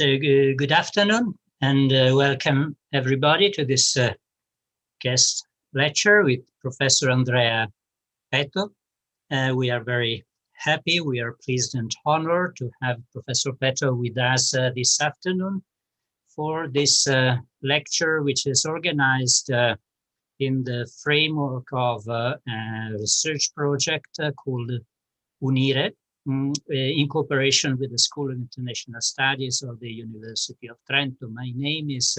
So good afternoon and welcome everybody to this guest lecture with Professor Andrea Petö. We are very happy, we are pleased and honored to have Professor Petö with us this afternoon for this lecture, which is organized in the framework of a research project called Unire, in cooperation with the School of International Studies of the University of Trento. My name is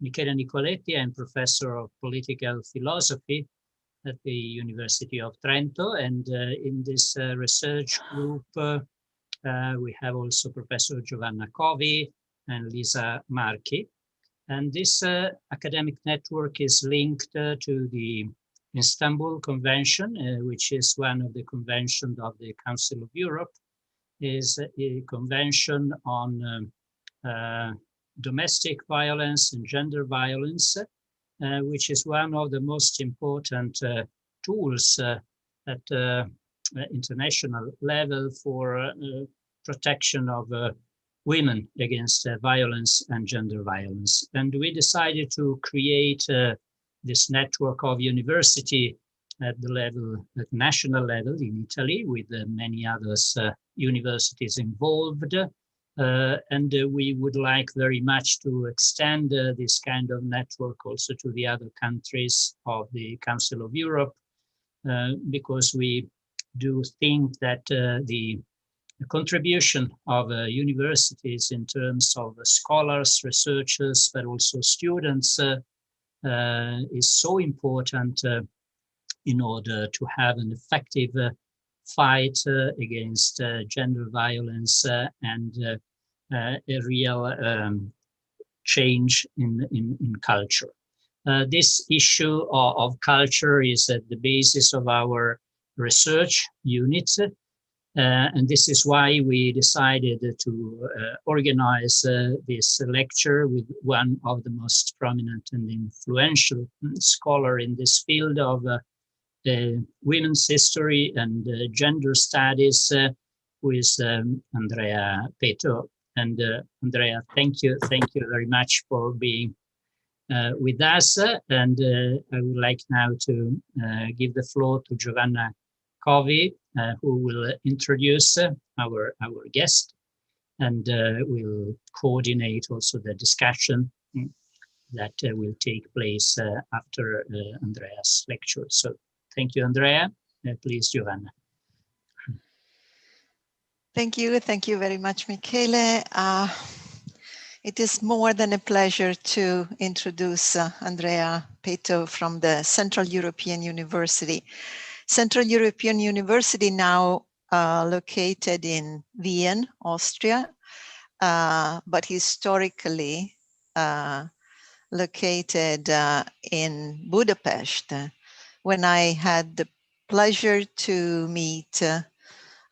Michele Nicoletti. I'm professor of political philosophy at the University of Trento. And in this research group, we have also Professor Giovanna Covi and Lisa Marchi. And this academic network is linked to the Istanbul Convention, which is one of the conventions of the Council of Europe, is a convention on domestic violence and gender violence, which is one of the most important tools at international level for protection of women against violence and gender violence. And we decided to create this network of university at the level, at national level in Italy, with many others universities involved. And we would like very much to extend this kind of network also to the other countries of the Council of Europe, because we do think that the contribution of universities in terms of scholars, researchers, but also students is so important in order to have an effective fight against gender violence and a real change in culture. This issue of culture is at the basis of our research unit. And this is why we decided to organize this lecture with one of the most prominent and influential scholar in this field of women's history and gender studies, who is Andrea Petö. And Andrea, thank you very much for being with us. And I would like now to give the floor to Giovanna Covi, who will introduce our guest, and will coordinate also the discussion that will take place after Andrea's lecture. So thank you, Andrea. Please, Giovanna. Thank you very much, Michele. It is more than a pleasure to introduce Andrea Petö from the Central European University. Central European University, now located in Vienna, Austria, but historically located in Budapest. When I had the pleasure to meet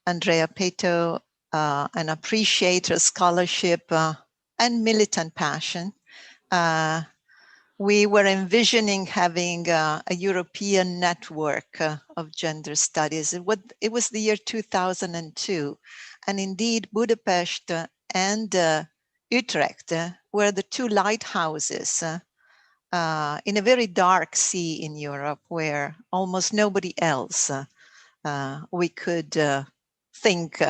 Andrea Petö and appreciate her scholarship and militant passion, we were envisioning having a European network of gender studies. It was the year 2002. And indeed, Budapest and Utrecht were the two lighthouses in a very dark sea in Europe, where almost nobody else we could think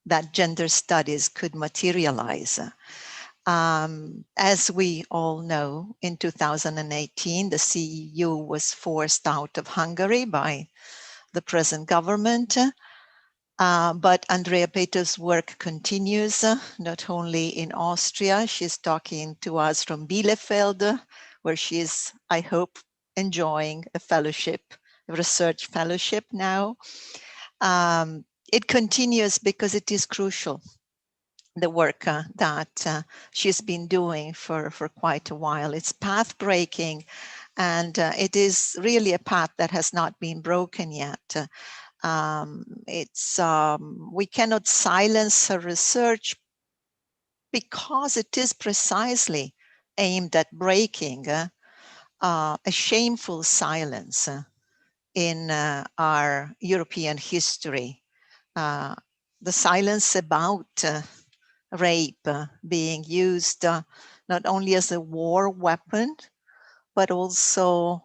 that gender studies could materialize. As we all know, in 2018, the CEU was forced out of Hungary by the present government. But Andrea Pető's work continues, not only in Austria. She's talking to us from Bielefeld, where she is, I hope, enjoying a fellowship, a research fellowship now. It continues because it is crucial, the work that she's been doing for quite a while. It's path-breaking, and it is really a path that has not been broken yet. We cannot silence her research because it is precisely aimed at breaking a shameful silence in our European history. The silence about rape being used not only as a war weapon, but also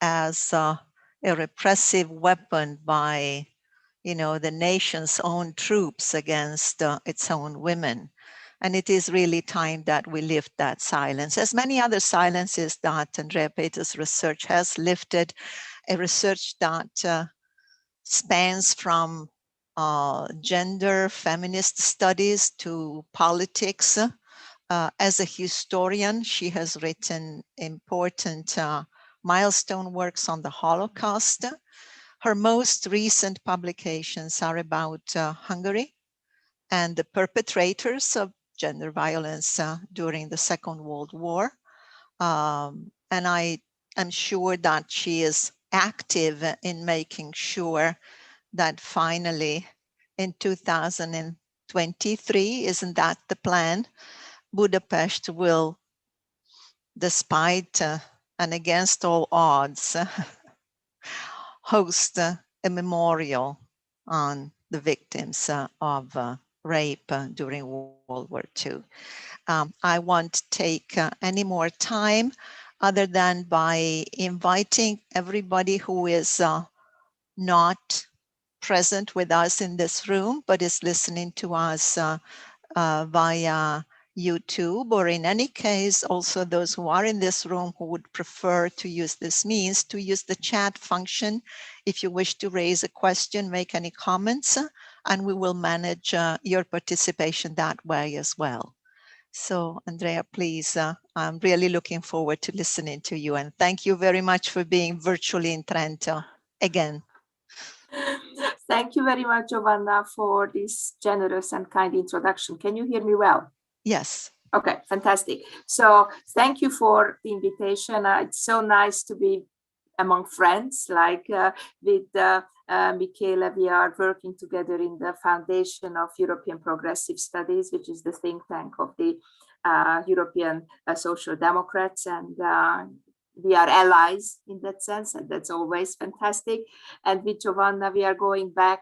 as a repressive weapon by, the nation's own troops against its own women. And it is really time that we lift that silence, as many other silences that Andrea Pető's research has lifted, a research that spans from gender, feminist studies to politics. As a historian, she has written important milestone works on the Holocaust. Her most recent publications are about Hungary and the perpetrators of gender violence during the Second World War. And I am sure that she is active in making sure that finally in 2023, isn't that the plan? Budapest will, despite and against all odds, host a memorial on the victims of rape during World War II. I won't take any more time other than by inviting everybody who is not present with us in this room, but is listening to us via YouTube, or in any case, also those who are in this room who would prefer to use this means, to use the chat function if you wish to raise a question, make any comments, and we will manage your participation that way as well. So Andrea, please, I'm really looking forward to listening to you, and thank you very much for being virtually in Trento again. Thank you very much, Giovanna, for this generous and kind introduction. Can you hear me well? Yes. Okay, fantastic. So thank you for the invitation. It's so nice to be among friends, like with Michela. We are working together in the Foundation of European Progressive Studies, which is the think tank of the European Social Democrats, and we are allies in that sense, and that's always fantastic. And with Giovanna, we are going back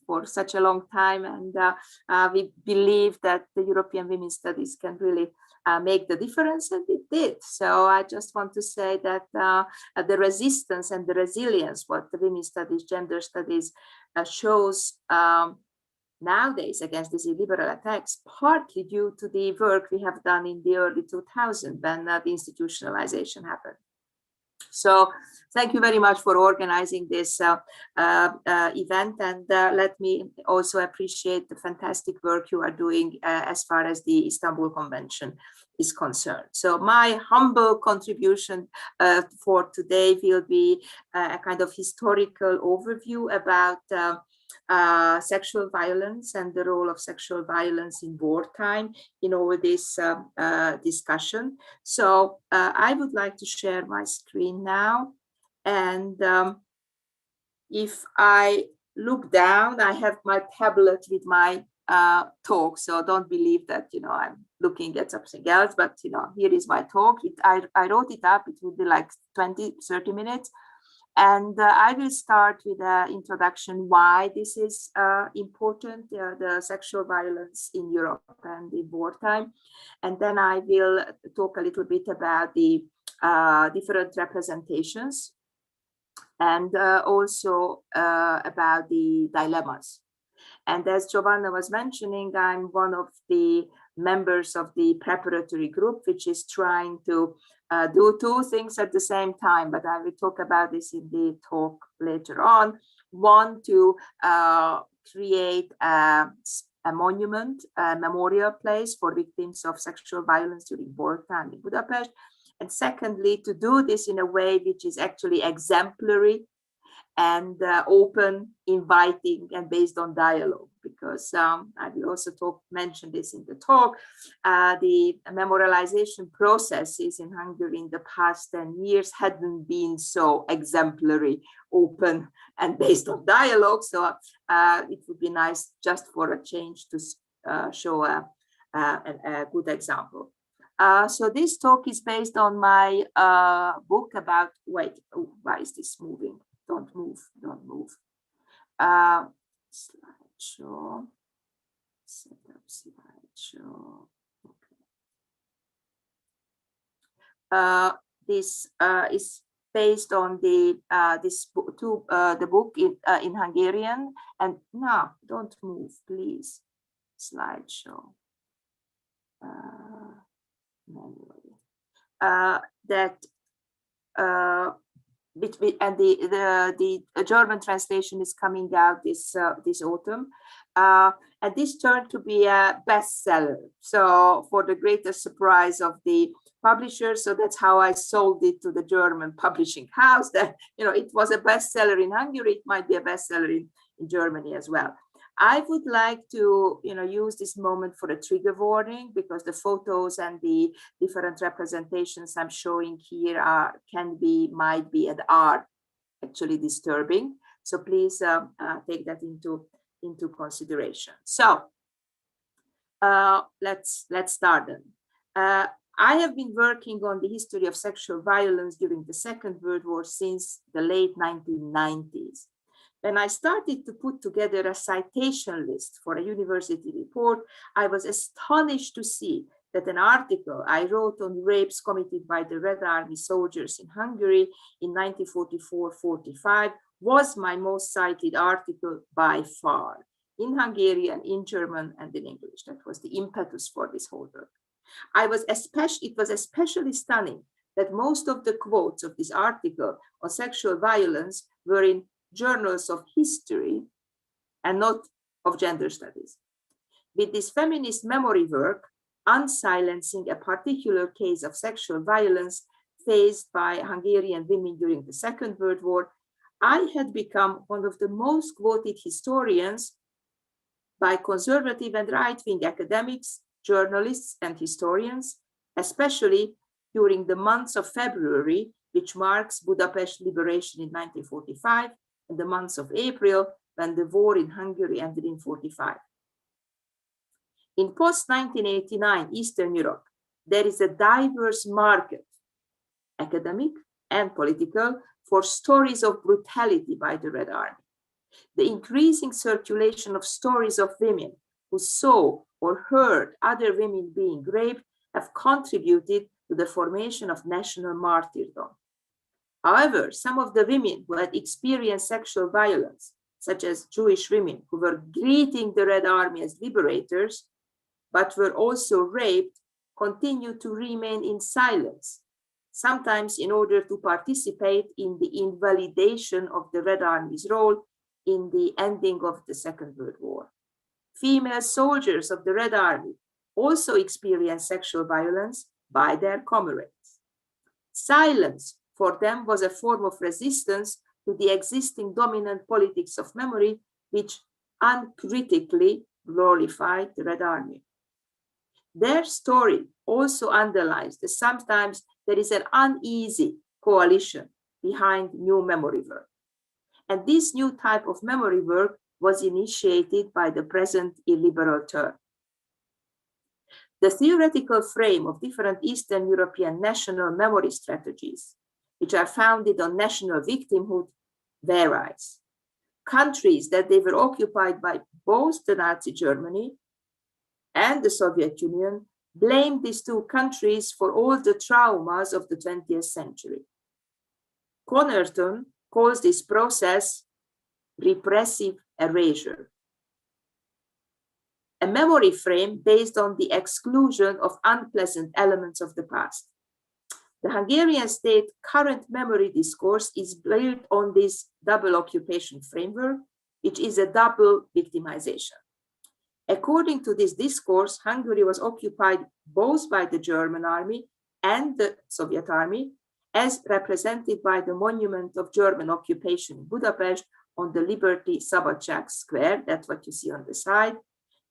for such a long time, and we believe that the European Women's Studies can really make the difference, and it did. So I just want to say that the resistance and the resilience what the Women's Studies, Gender Studies shows nowadays against these illiberal attacks, partly due to the work we have done in the early 2000s when the institutionalization happened. So thank you very much for organizing this event, and let me also appreciate the fantastic work you are doing as far as the Istanbul Convention is concerned. So my humble contribution for today will be a kind of historical overview about sexual violence and the role of sexual violence in wartime in all this discussion. So I would like to share my screen now. And if I look down, I have my tablet with my talk. So don't believe that, I'm looking at something else, but, here is my talk. I wrote it up. It would be like 20-30 minutes. And I will start with an introduction why this is important, the sexual violence in Europe and in wartime. And then I will talk a little bit about the different representations, and also about the dilemmas. And as Giovanna was mentioning, I'm one of the members of the preparatory group, which is trying to do two things at the same time, but I will talk about this in the talk later on. One, to create a monument, a memorial place for victims of sexual violence during wartime in Budapest. And secondly, to do this in a way which is actually exemplary and open, inviting, and based on dialogue, because I will also mention this in the talk. The memorialization processes in Hungary in the past 10 years hadn't been so exemplary, open, and based on dialogue. So it would be nice just for a change to show a good example. So this talk is based on my book about, why is this moving? Don't move. Slideshow. Set up slideshow. Okay. This is based on the the book in Hungarian. And no, don't move, please. Slideshow. Manually. And the German translation is coming out this autumn, and this turned to be a bestseller. So, for the greatest surprise of the publisher, so that's how I sold it to the German publishing house. That it was a bestseller in Hungary, it might be a bestseller in Germany as well. I would like to, use this moment for a trigger warning, because the photos and the different representations I'm showing here might be, and are actually disturbing. So please take that into consideration. So let's start then. I have been working on the history of sexual violence during the Second World War since the late 1990s. When I started to put together a citation list for a university report, I was astonished to see that an article I wrote on rapes committed by the Red Army soldiers in Hungary in 1944-45 was my most cited article by far, in Hungarian, in German, and in English. That was the impetus for this whole work. It was especially stunning that most of the quotes of this article on sexual violence were in journals of history and not of gender studies. With this feminist memory work, unsilencing a particular case of sexual violence faced by Hungarian women during the Second World War, I had become one of the most quoted historians by conservative and right-wing academics, journalists, and historians, especially during the months of February, which marks Budapest liberation in 1945, and the months of April, when the war in Hungary ended in 1945. In post-1989 Eastern Europe, there is a diverse market, academic and political, for stories of brutality by the Red Army. The increasing circulation of stories of women who saw or heard other women being raped have contributed to the formation of national martyrdom. However, some of the women who had experienced sexual violence, such as Jewish women who were greeting the Red Army as liberators, but were also raped, continue to remain in silence, sometimes in order to participate in the invalidation of the Red Army's role in the ending of the Second World War. Female soldiers of the Red Army also experienced sexual violence by their comrades. Silence for them was a form of resistance to the existing dominant politics of memory, which uncritically glorified the Red Army. Their story also underlies that sometimes there is an uneasy coalition behind new memory work. And this new type of memory work was initiated by the present illiberal term. The theoretical frame of different Eastern European national memory strategies, which are founded on national victimhood, varies. Countries that they were occupied by both the Nazi Germany and the Soviet Union blamed these two countries for all the traumas of the 20th century. Connerton calls this process repressive erasure, a memory frame based on the exclusion of unpleasant elements of the past. The Hungarian state current memory discourse is built on this double occupation framework, which is a double victimization. According to this discourse, Hungary was occupied both by the German army and the Soviet army, as represented by the monument of German occupation in Budapest on the Liberty Szabadság Square, that's what you see on the side,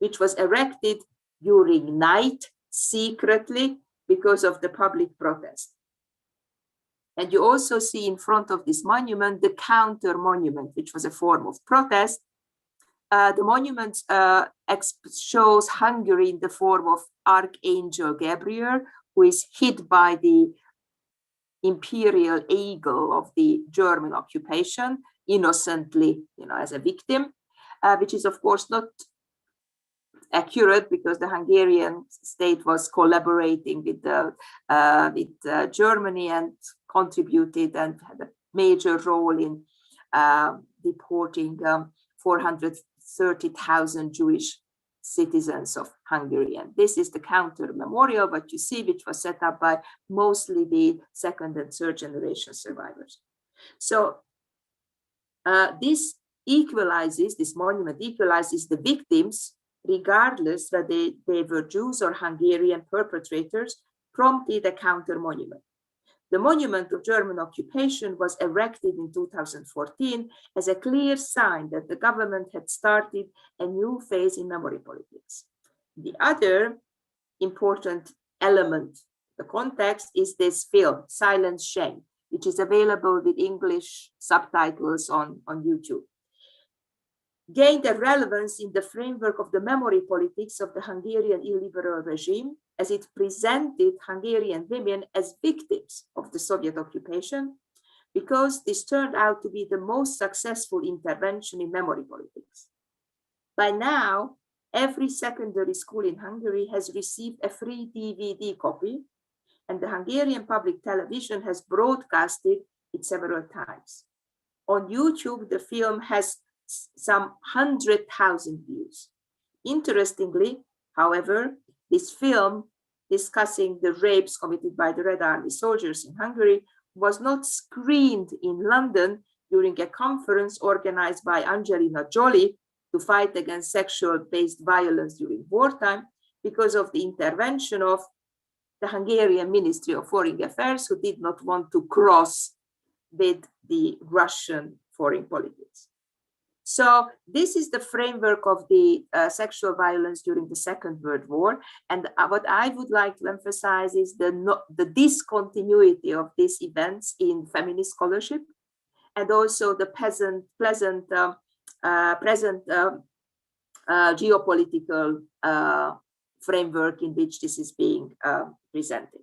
which was erected during night, secretly, because of the public protest. And you also see in front of this monument the counter monument, which was a form of protest. The monument shows Hungary in the form of Archangel Gabriel, who is hit by the imperial eagle of the German occupation, innocently, as a victim, which is of course not accurate because the Hungarian state was collaborating with Germany and contributed and had a major role in deporting 430,000 Jewish citizens of Hungary. And this is the counter memorial, what you see, which was set up by mostly the second and third generation survivors. So this monument equalizes the victims, regardless whether they were Jews or Hungarian perpetrators, prompted a counter monument. The monument of German occupation was erected in 2014 as a clear sign that the government had started a new phase in memory politics. The other important element, the context, is this film, Silence Shame, which is available with English subtitles on YouTube. Gained a relevance in the framework of the memory politics of the Hungarian illiberal regime, as it presented Hungarian women as victims of the Soviet occupation, because this turned out to be the most successful intervention in memory politics. By now, every secondary school in Hungary has received a free DVD copy, and the Hungarian public television has broadcasted it several times. On YouTube, the film has some 100,000 views. Interestingly, however, this film discussing the rapes committed by the Red Army soldiers in Hungary was not screened in London during a conference organized by Angelina Jolie to fight against sexual-based violence during wartime because of the intervention of the Hungarian Ministry of Foreign Affairs, who did not want to cross with the Russian foreign politics. So this is the framework of the sexual violence during the Second World War. And what I would like to emphasize is the discontinuity of these events in feminist scholarship, and also the present geopolitical framework in which this is being presented.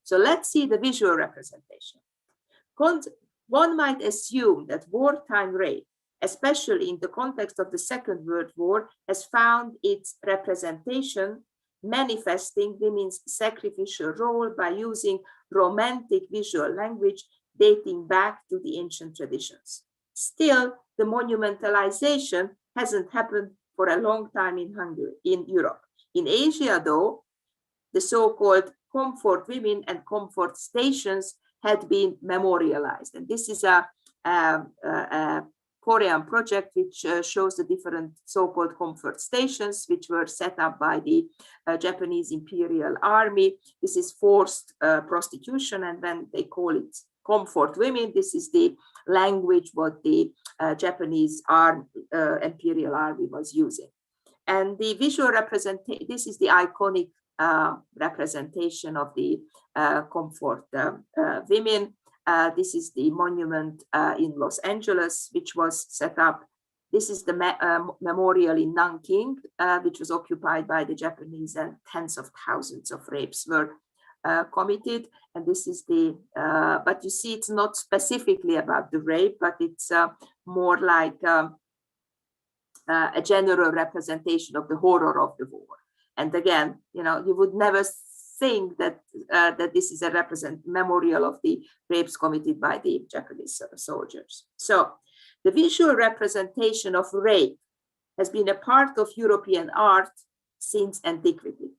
So let's see the visual representation. One might assume that wartime rape, especially in the context of the Second World War, has found its representation manifesting women's sacrificial role by using romantic visual language dating back to the ancient traditions. Still, the monumentalization hasn't happened for a long time in Europe. In Asia, though, the so-called comfort women and comfort stations had been memorialized. And this is a Korean project which shows the different so-called comfort stations which were set up by the Japanese Imperial Army. This is forced prostitution, and when they call it comfort women, this is the language what the Japanese Imperial Army was using. And the visual representation, this is the iconic representation of the comfort women. This is the monument in Los Angeles, which was set up. This is the memorial in Nanking, which was occupied by the Japanese, and tens of thousands of rapes were committed. And this is the, but you see, it's not specifically about the rape, but it's more like a general representation of the horror of the war. And again, you know, you would never think that that this is a memorial of the rapes committed by the Japanese soldiers. So the visual representation of rape has been a part of European art since antiquity.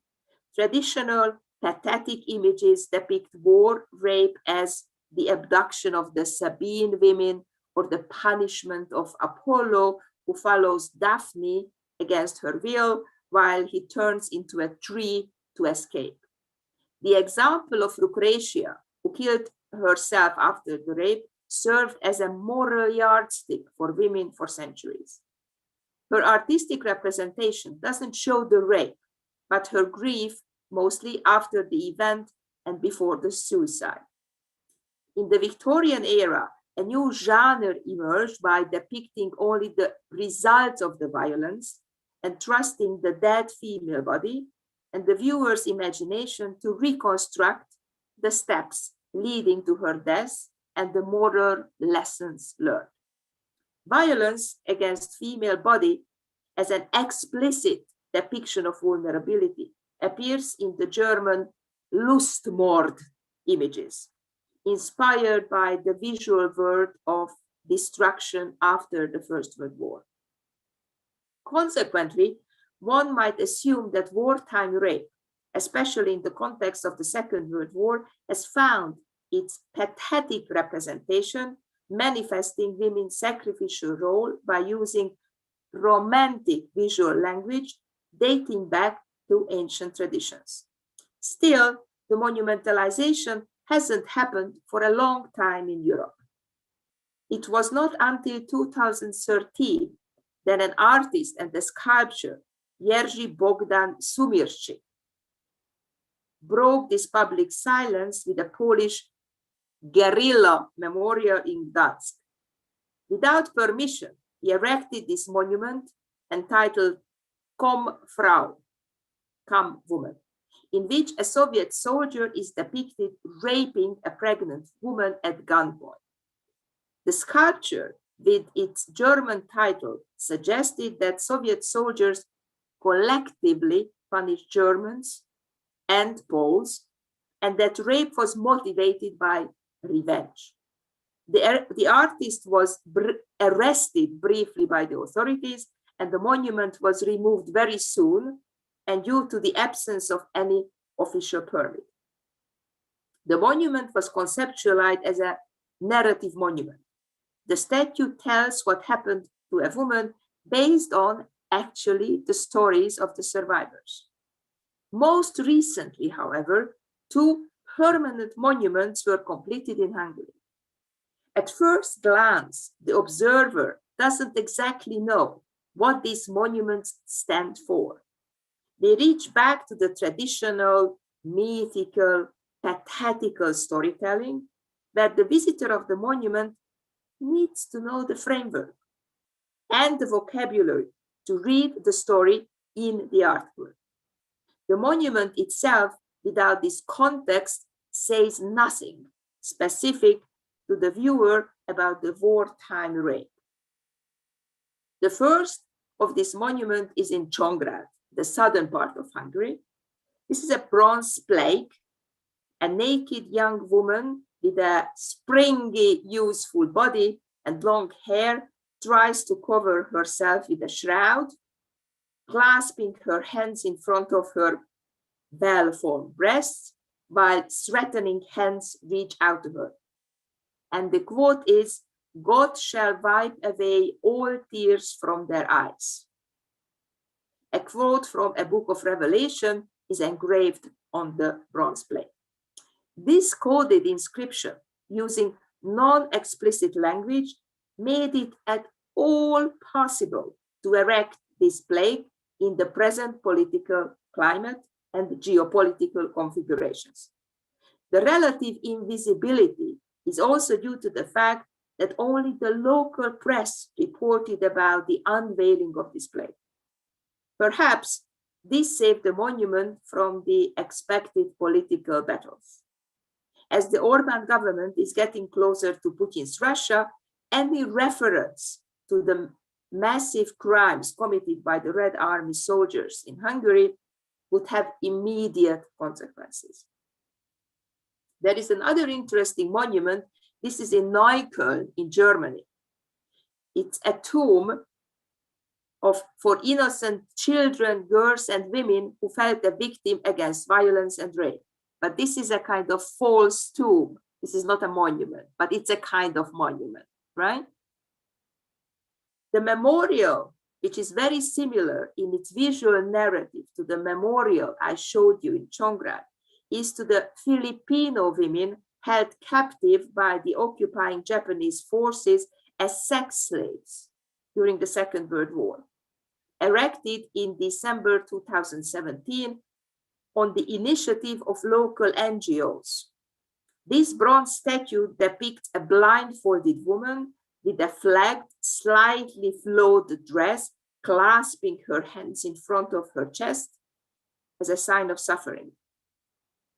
Traditional pathetic images depict war rape as the abduction of the Sabine women, or the punishment of Apollo, who follows Daphne against her will while he turns into a tree to escape. The example of Lucretia, who killed herself after the rape, served as a moral yardstick for women for centuries. Her artistic representation doesn't show the rape, but her grief, mostly after the event and before the suicide. In the Victorian era, a new genre emerged by depicting only the results of the violence and trusting the dead female body and the viewer's imagination to reconstruct the steps leading to her death and the moral lessons learned. Violence against female body as an explicit depiction of vulnerability appears in the German Lustmord images, inspired by the visual world of destruction after the First World War. Consequently, one might assume that wartime rape, especially in the context of the Second World War, has found its pathetic representation manifesting women's sacrificial role by using romantic visual language dating back to ancient traditions. Still, the monumentalization hasn't happened for a long time in Europe. It was not until 2013 that an artist and a sculptor, Jerzy Bogdan Sumirczyk, broke this public silence with a Polish guerrilla memorial in Gdańsk. Without permission, he erected this monument entitled Come Frau, Come Woman, in which a Soviet soldier is depicted raping a pregnant woman at gunpoint. The sculpture, with its German title, suggested that Soviet soldiers collectively punished Germans and Poles, and that rape was motivated by revenge. The artist was arrested briefly by the authorities, and the monument was removed very soon, and due to the absence of any official permit. The monument was conceptualized as a narrative monument. The statue tells what happened to a woman based on actually the stories of the survivors. Most recently, however, 2 permanent monuments were completed in Hungary. At first glance, the observer doesn't exactly know what these monuments stand for. They reach back to the traditional, mythical, pathetical storytelling that the visitor of the monument needs to know the framework and the vocabulary to read the story in the artwork. The monument itself, without this context, says nothing specific to the viewer about the wartime rape. The first of this monument is in Csongrád, the southern part of Hungary. This is a bronze plaque. A naked young woman with a springy, youthful body and long hair tries to cover herself with a shroud, clasping her hands in front of her well-formed breasts, while threatening hands reach out to her. And the quote is, "God shall wipe away all tears from their eyes." A quote from a book of Revelation is engraved on the bronze plate. This coded inscription, using non-explicit language, made it at all possible to erect this plaque in the present political climate and geopolitical configurations. The relative invisibility is also due to the fact that only the local press reported about the unveiling of this plaque. Perhaps this saved the monument from the expected political battles. As the Orbán government is getting closer to Putin's Russia, any reference to the massive crimes committed by the Red Army soldiers in Hungary would have immediate consequences. There is another interesting monument. This is in Neukölln in Germany. It's a tomb for innocent children, girls, and women who fell a victim against violence and rape. But this is a kind of false tomb. This is not a monument, but it's a kind of monument, right? The memorial, which is very similar in its visual narrative to the memorial I showed you in Csongrád, is to the Filipino women held captive by the occupying Japanese forces as sex slaves during the Second World War. Erected in December 2017 on the initiative of local NGOs. This bronze statue depicts a blindfolded woman with a flagged, slightly flowed dress, clasping her hands in front of her chest as a sign of suffering.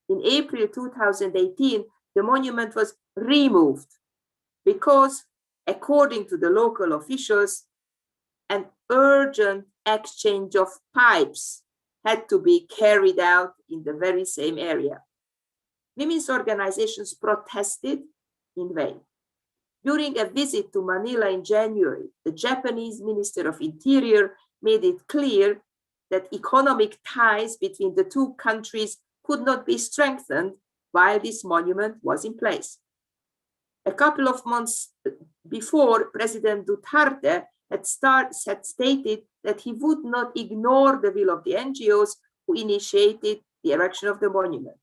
In April 2018, the monument was removed because, according to the local officials, an urgent exchange of pipes had to be carried out in the very same area. Women's organizations protested in vain. During a visit to Manila in January, the Japanese Minister of Interior made it clear that economic ties between the two countries could not be strengthened while this monument was in place. A couple of months before, President Duterte had stated that he would not ignore the will of the NGOs who initiated the erection of the monument.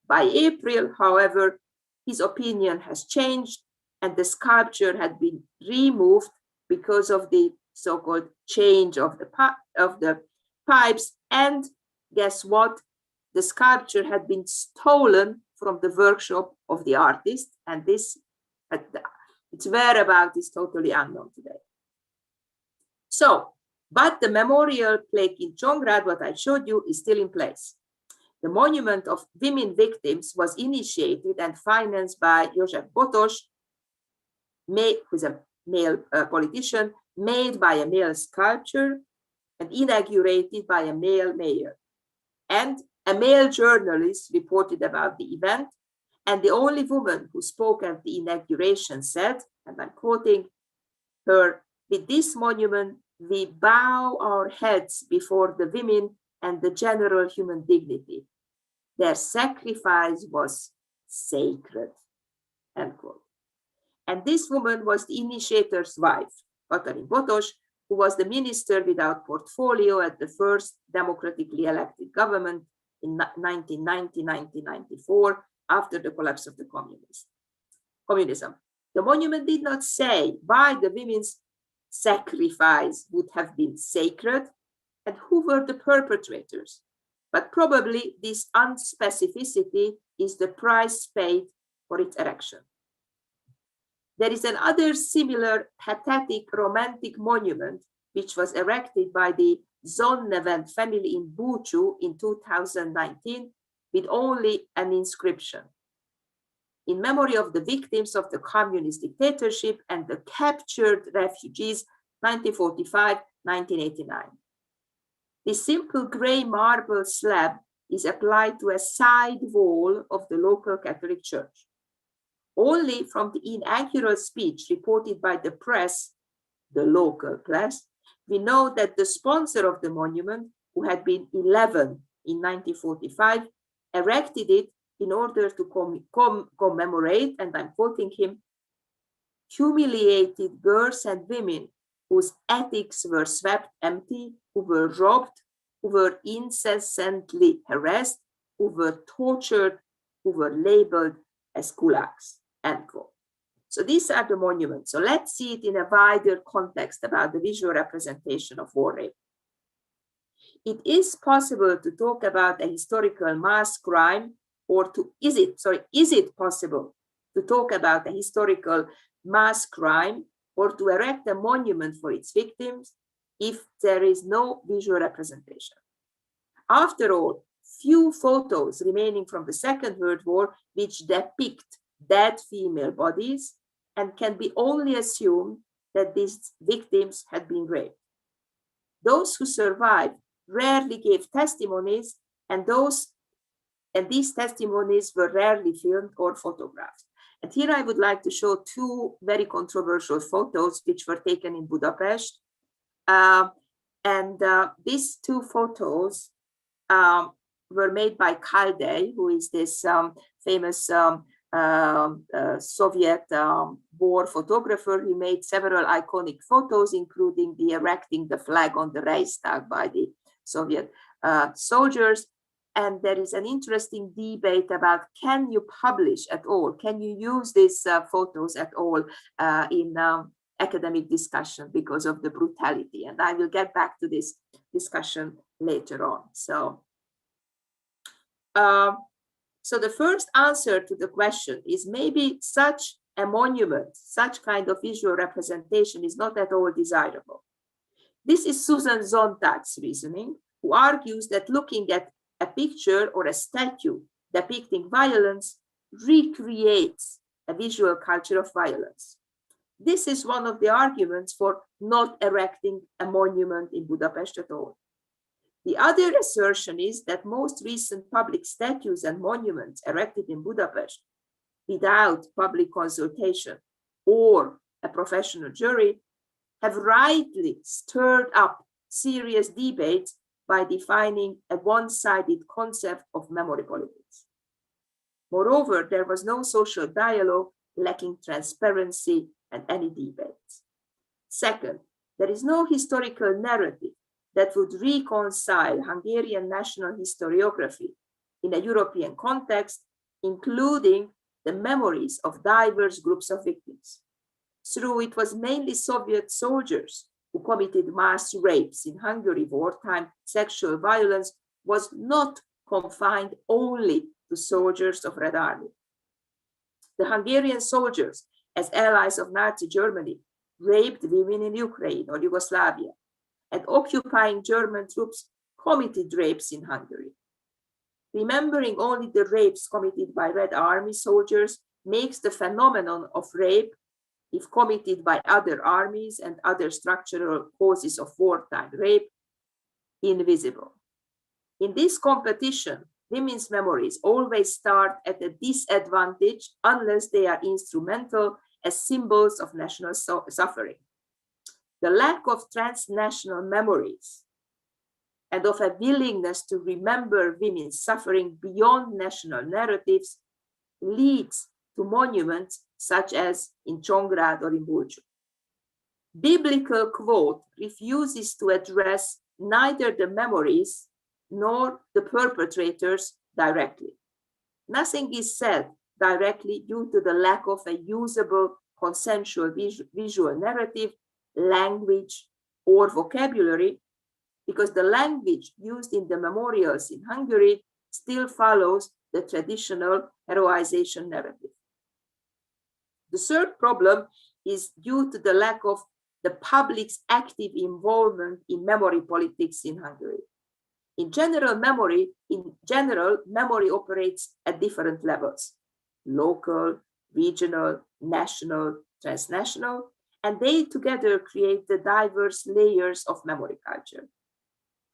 By April, however, his opinion has changed and the sculpture had been removed because of the so-called change of the pipes. And guess what? The sculpture had been stolen from the workshop of the artist, and its whereabouts is totally unknown today. So, but the memorial plaque in Csongrád, what I showed you, is still in place. The monument of women victims was initiated and financed by József Botos, who's a male politician, made by a male sculptor, and inaugurated by a male mayor. And a male journalist reported about the event, and the only woman who spoke at the inauguration said, and I'm quoting her, "With this monument, we bow our heads before the women and the general human dignity. Their sacrifice was sacred," end quote. And this woman was the initiator's wife, Katalin Botos, who was the minister without portfolio at the first democratically elected government in 1990-1994, after the collapse of the communism. The monument did not say why the women's sacrifice would have been sacred and who were the perpetrators, but probably this unspecificity is the price paid for its erection. There is another similar pathetic romantic monument which was erected by the Zonnevent family in Bucu in 2019 with only an inscription: "In memory of the victims of the communist dictatorship and the captured refugees, 1945-1989. This simple gray marble slab is applied to a side wall of the local Catholic Church. Only from the inaugural speech reported by the press, the local press, we know that the sponsor of the monument, who had been 11 in 1945, erected it in order to commemorate, and I'm quoting him, humiliated girls and women whose attics were swept empty, who were robbed, who were incessantly harassed, who were tortured, who were labeled as kulaks," end quote. So these are the monuments. So let's see it in a wider context about the visual representation of war rape. It is possible to talk about a historical mass crime, or is it possible to talk about a historical mass crime or to erect a monument for its victims if there is no visual representation? After all, few photos remaining from the Second World War which depict dead female bodies, and can be only assumed that these victims had been raped. Those who survived rarely gave testimonies, and these testimonies were rarely filmed or photographed. And here I would like to show two very controversial photos which were taken in Budapest. These two photos were made by Kaldej, who is this famous Soviet war photographer. He made several iconic photos, including the erecting the flag on the Reichstag by the Soviet soldiers. And there is an interesting debate about, can you publish at all? Can you use these photos at all in academic discussion because of the brutality? And I will get back to this discussion later on. So the first answer to the question is maybe such a monument, such kind of visual representation is not at all desirable. This is Susan Sontag's reasoning, who argues that looking at a picture or a statue depicting violence recreates a visual culture of violence. This is one of the arguments for not erecting a monument in Budapest at all. The other assertion is that most recent public statues and monuments erected in Budapest without public consultation or a professional jury have rightly stirred up serious debates by defining a one-sided concept of memory politics. Moreover, there was no social dialogue, lacking transparency and any debate. Second, there is no historical narrative that would reconcile Hungarian national historiography in a European context, including the memories of diverse groups of victims. Through it was mainly Soviet soldiers who committed mass rapes in Hungary. Wartime sexual violence was not confined only to soldiers of Red Army. The Hungarian soldiers, as allies of Nazi Germany, raped women in Ukraine or Yugoslavia, and occupying German troops committed rapes in Hungary. Remembering only the rapes committed by Red Army soldiers makes the phenomenon of rape, if committed by other armies and other structural causes of wartime rape, invisible. In this competition, women's memories always start at a disadvantage unless they are instrumental as symbols of national suffering. The lack of transnational memories and of a willingness to remember women's suffering beyond national narratives leads to monuments such as in Csongrád or in Bulcsú. Biblical quote refuses to address neither the memories nor the perpetrators directly. Nothing is said directly due to the lack of a usable consensual visual narrative, language, or vocabulary, because the language used in the memorials in Hungary still follows the traditional heroization narrative. The third problem is due to the lack of the public's active involvement in memory politics in Hungary. In general, memory operates at different levels: local, regional, national, transnational, and they together create the diverse layers of memory culture.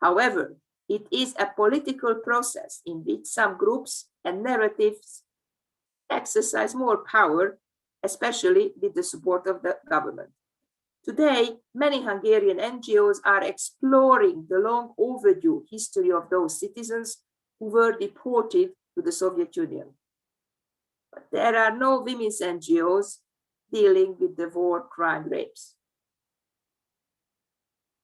However, it is a political process in which some groups and narratives exercise more power, especially with the support of the government. Today, many Hungarian NGOs are exploring the long overdue history of those citizens who were deported to the Soviet Union. But there are no women's NGOs dealing with the war crime rapes.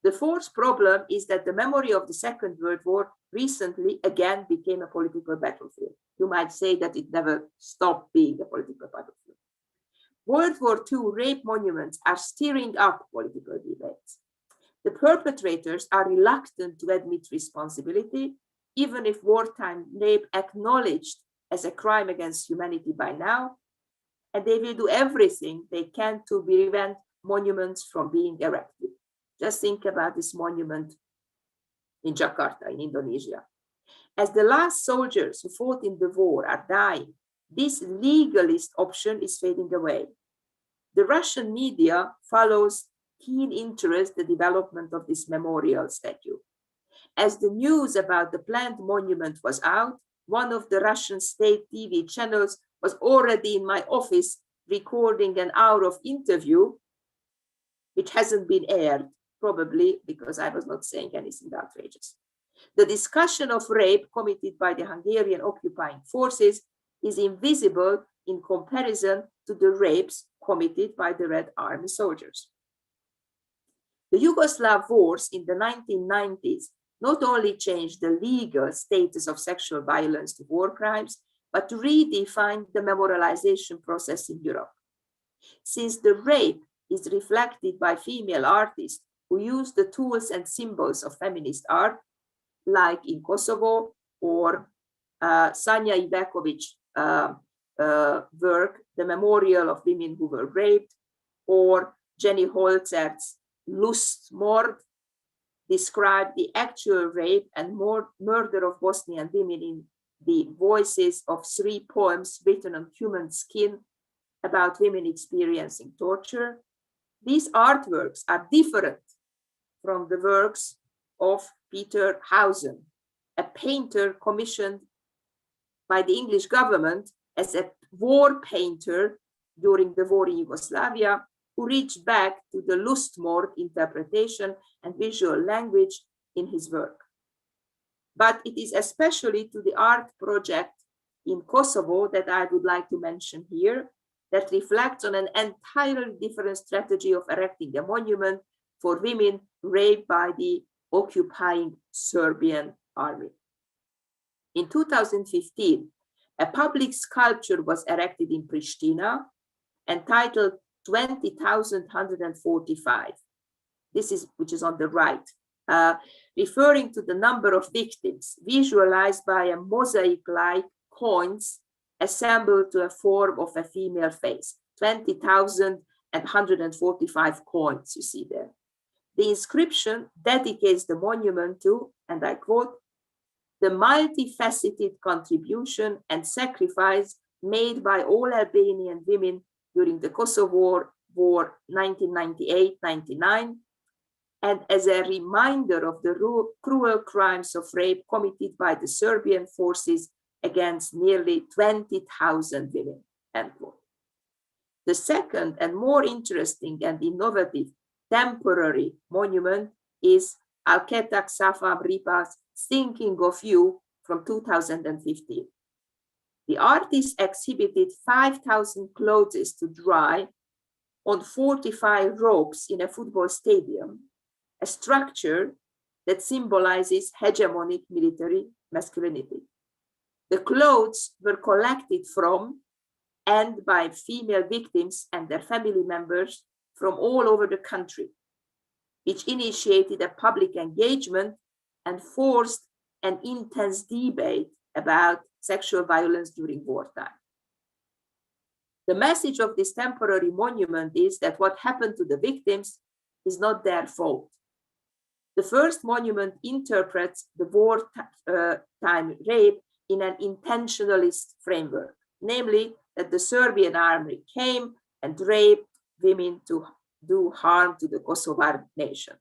The fourth problem is that the memory of the Second World War recently again became a political battlefield. You might say that it never stopped being a political battlefield. World War II rape monuments are stirring up political debates. The perpetrators are reluctant to admit responsibility, even if wartime rape acknowledged as a crime against humanity by now, and they will do everything they can to prevent monuments from being erected. Just think about this monument in Jakarta, in Indonesia. As the last soldiers who fought in the war are dying, this legalist option is fading away. The Russian media follows keen interest the development of this memorial statue. As the news about the planned monument was out, one of the Russian state TV channels was already in my office recording an hour of interview, which hasn't been aired, probably because I was not saying anything outrageous. The discussion of rape committed by the Hungarian occupying forces is invisible in comparison to the rapes committed by the Red Army soldiers. The Yugoslav wars in the 1990s not only changed the legal status of sexual violence to war crimes, but redefined the memorialization process in Europe. Since the rape is reflected by female artists who use the tools and symbols of feminist art, like in Kosovo, or Sanja Ivekovic's work, The Memorial of Women Who Were Raped, or Jenny Holzert's Lustmord, describe the actual rape and murder of Bosnian women in the voices of 3 poems written on human skin about women experiencing torture, these artworks are different from the works of Pető, a painter commissioned by the English government as a war painter during the war in Yugoslavia, who reached back to the Lustmord interpretation and visual language in his work. But it is especially to the art project in Kosovo that I would like to mention here, that reflects on an entirely different strategy of erecting a monument for women raped by the occupying Serbian army. In 2015, a public sculpture was erected in Pristina entitled 20,145. Which is on the right, referring to the number of victims visualized by a mosaic-like coins assembled to a form of a female face. 20,145 coins, you see there. The inscription dedicates the monument to, and I quote, the multifaceted contribution and sacrifice made by all Albanian women during the Kosovo War 1998-99, and as a reminder of the cruel crimes of rape committed by the Serbian forces against nearly 20,000 women, end quote. The second and more interesting and innovative temporary monument is Alketak Safam Ripa's Thinking of You from 2015. The artist exhibited 5,000 clothes to dry on 45 ropes in a football stadium, a structure that symbolizes hegemonic military masculinity. The clothes were collected from and by female victims and their family members from all over the country, which initiated a public engagement and forced an intense debate about sexual violence during wartime. The message of this temporary monument is that what happened to the victims is not their fault. The first monument interprets the wartime rape in an intentionalist framework, namely that the Serbian army came and raped women to do harm to the Kosovar nation.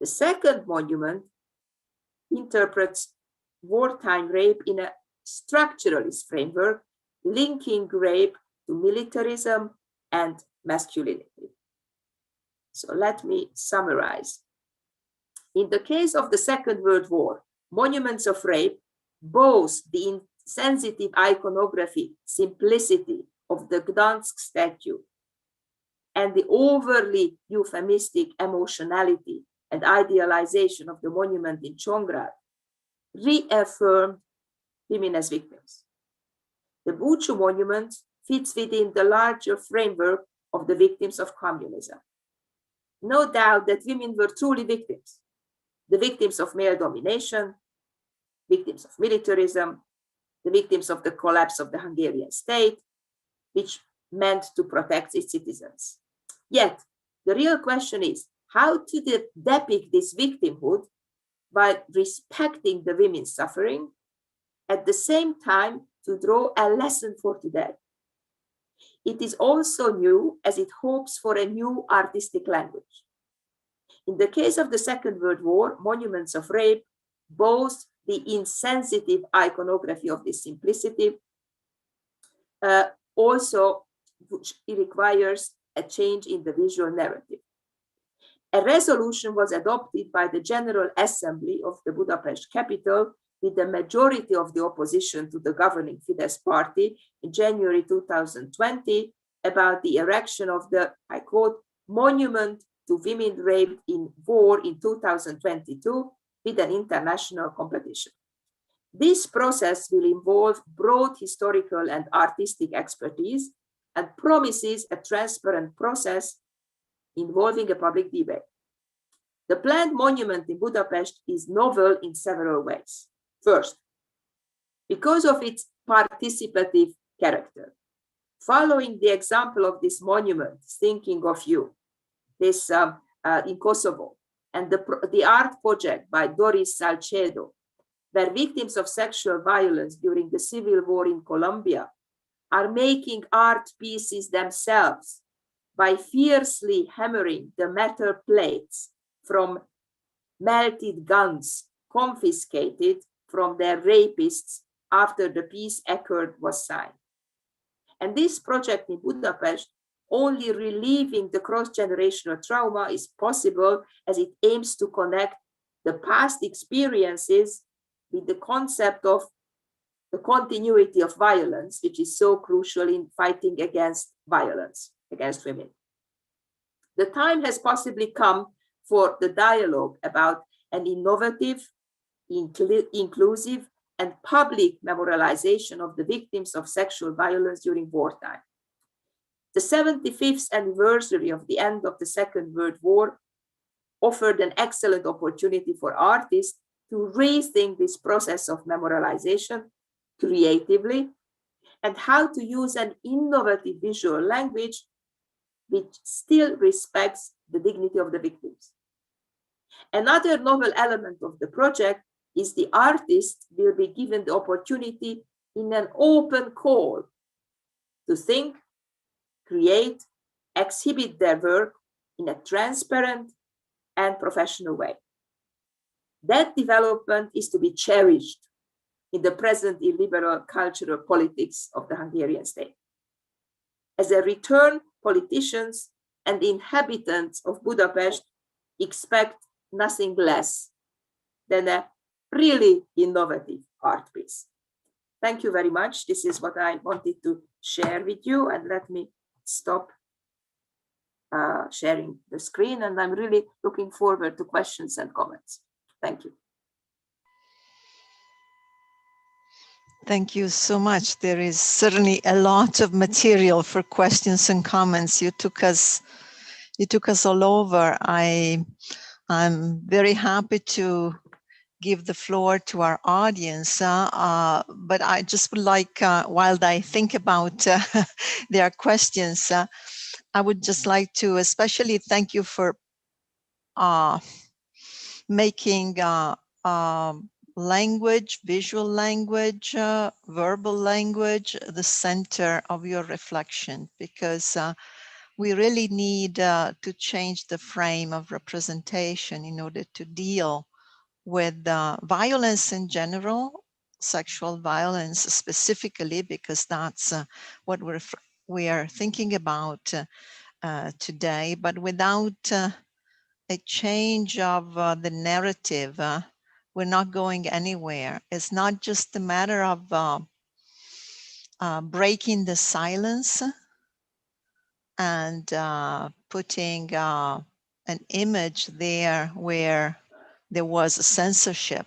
The second monument interprets wartime rape in a structuralist framework, linking rape to militarism and masculinity. So let me summarize. In the case of the Second World War, monuments of rape, both the insensitive iconography, simplicity of the Gdansk statue, and the overly euphemistic emotionality and idealization of the monument in Čongrad, reaffirmed women as victims. The Buču monument fits within the larger framework of the victims of communism. No doubt that women were truly victims, the victims of male domination, victims of militarism, the victims of the collapse of the Hungarian state, which meant to protect its citizens. Yet, the real question is how to depict this victimhood by respecting the women's suffering, at the same time to draw a lesson for today. It is also new as it hopes for a new artistic language. In the case of the Second World War, monuments of rape boast the insensitive iconography of this simplicity, also which requires a change in the visual narrative. A resolution was adopted by the General Assembly of the Budapest capital with the majority of the opposition to the governing Fidesz party in January 2020 about the erection of the, I quote, monument to women raped in war in 2022 with an international competition. This process will involve broad historical and artistic expertise and promises a transparent process involving a public debate. The planned monument in Budapest is novel in several ways. First, because of its participative character. Following the example of this monument, Thinking of You, this in Kosovo, and the art project by Doris Salcedo, where victims of sexual violence during the civil war in Colombia are making art pieces themselves by fiercely hammering the metal plates from melted guns confiscated from their rapists after the peace accord was signed. And this project in Budapest, only relieving the cross-generational trauma, is possible as it aims to connect the past experiences with the concept of the continuity of violence, which is so crucial in fighting against violence against women. The time has possibly come for the dialogue about an innovative, inclusive, and public memorialization of the victims of sexual violence during wartime. The 75th anniversary of the end of the Second World War offered an excellent opportunity for artists to rethink this process of memorialization creatively and how to use an innovative visual language which still respects the dignity of the victims. Another novel element of the project is the artist will be given the opportunity in an open call to think, create, exhibit their work in a transparent and professional way. That development is to be cherished in the present illiberal cultural politics of the Hungarian state. As a return, politicians and inhabitants of Budapest expect nothing less than a really innovative art piece. Thank you very much. This is what I wanted to share with you, and let me stop sharing the screen, and I'm really looking forward to questions and comments. Thank you. Thank you so much. There is certainly a lot of material for questions and comments. You took us all over. I'm very happy to give the floor to our audience, but I just would like, while I think about their questions, I would just like to especially thank you for making language, visual language, verbal language, the center of your reflection, because we really need to change the frame of representation in order to deal with violence in general, sexual violence specifically, because that's what we are thinking about today. But without a change of the narrative, we're not going anywhere. It's not just a matter of breaking the silence and putting an image there where there was a censorship.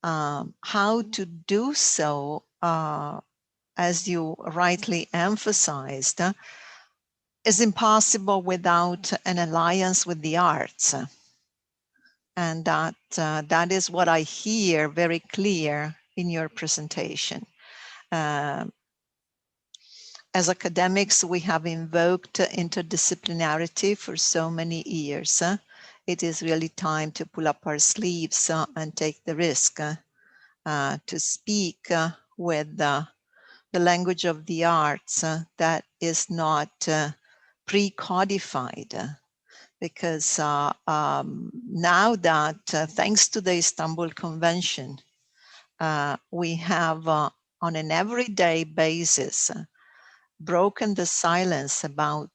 How to do so, as you rightly emphasized, is impossible without an alliance with the arts. And that is what I hear very clear in your presentation. As academics, we have invoked interdisciplinarity for so many years. It is really time to pull up our sleeves and take the risk to speak with the language of the arts that is not pre-codified. Because now that, thanks to the Istanbul Convention, we have on an everyday basis broken the silence about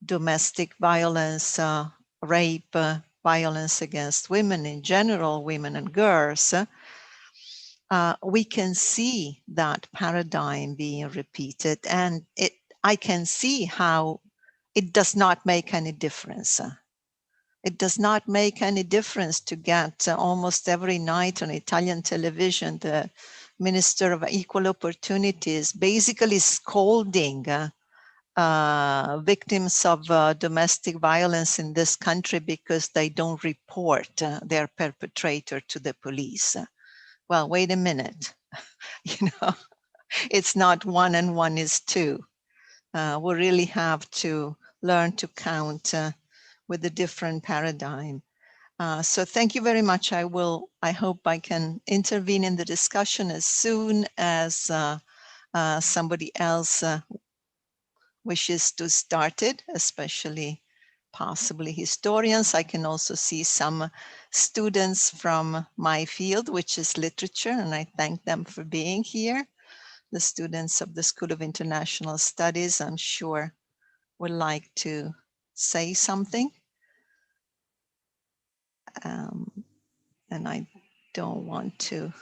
domestic violence, rape, violence against women in general, women and girls, we can see that paradigm being repeated, and I can see how it does not make any difference. It does not make any difference to get almost every night on Italian television the Minister of Equal Opportunities basically scolding victims of domestic violence in this country because they don't report their perpetrator to the police. Well, wait a minute. It's not 1 and 1 is 2. We really have to learn to count with a different paradigm. So thank you very much. I hope I can intervene in the discussion as soon as somebody else wishes to start it, especially possibly historians. I can also see some students from my field, which is literature, and I thank them for being here. The students of the School of International Studies, I'm sure, would like to say something. And I don't want to.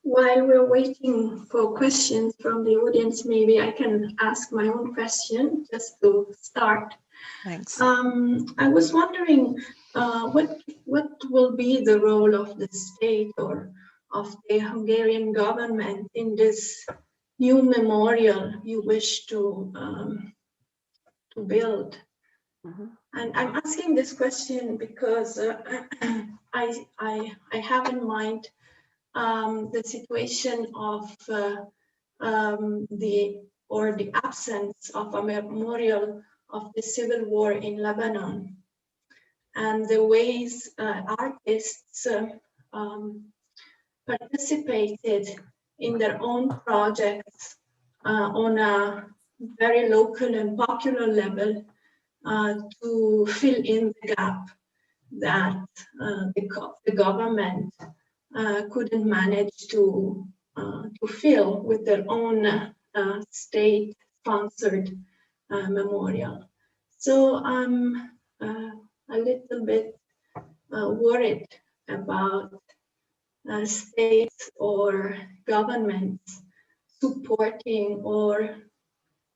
While we're waiting for questions from the audience, maybe I can ask my own question just to start. Thanks. I was wondering what will be the role of the state or of the Hungarian government in this new memorial you wish to build? Mhm. And I'm asking this question because I have in mind the situation of the absence of a memorial of the civil war in Lebanon, and the ways artists participated in their own projects on a very local and popular level to fill in the gap that the government couldn't manage to fill with their own state-sponsored memorial. So I'm a little bit worried about states or governments supporting or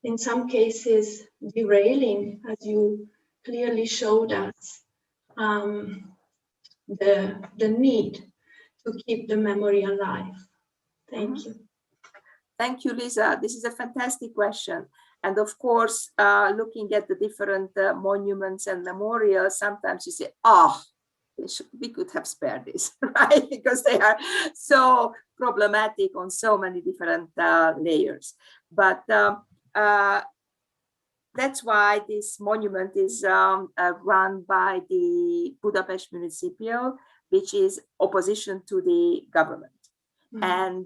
in some cases derailing, as you clearly showed us, the need to keep the memory alive. Thank you. Thank you, Lisa. This is a fantastic question. And of course, looking at the different monuments and memorials, sometimes you say, oh, we could have spared this, right? Because they are so problematic on so many different layers. But that's why this monument is run by the Budapest municipal, which is opposition to the government. And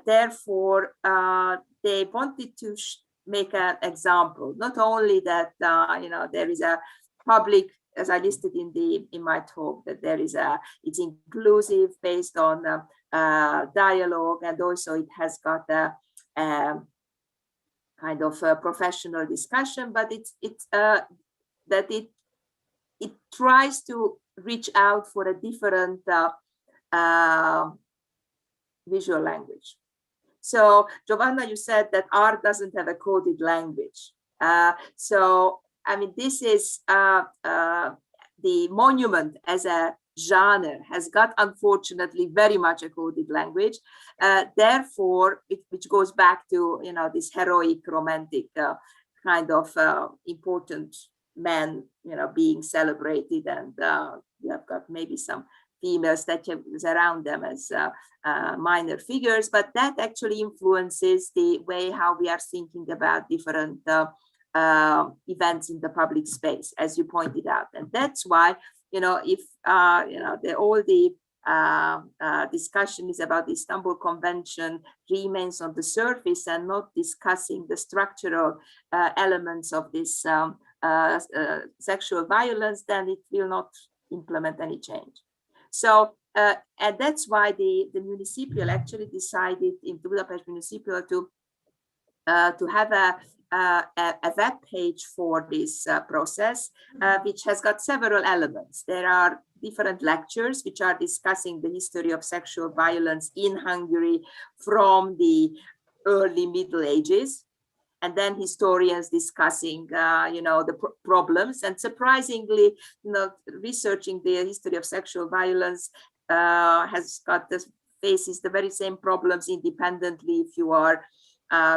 therefore, they wanted to make an example, not only that, there is a public, as I listed in my talk, that it's inclusive based on dialogue, and also it has got a kind of a professional discussion, but it tries to reach out for a different visual language. So Giovanna, you said that art doesn't have a coded language. So I mean, this is the monument as a genre has got, unfortunately, very much a coded language. Therefore, which goes back to this heroic, romantic kind of important man, being celebrated, and you have got maybe some female statues around them as minor figures, but that actually influences the way how we are thinking about different events in the public space, as you pointed out. And that's why, if all the discussion is about the Istanbul Convention remains on the surface and not discussing the structural elements of this sexual violence, then it will not implement any change. So, and that's why the municipal actually decided in the Budapest municipal to have a web page for this process, which has got several elements. There are different lectures which are discussing the history of sexual violence in Hungary from the early Middle Ages, and then historians discussing, the problems. And surprisingly, researching the history of sexual violence faces the very same problems independently if you are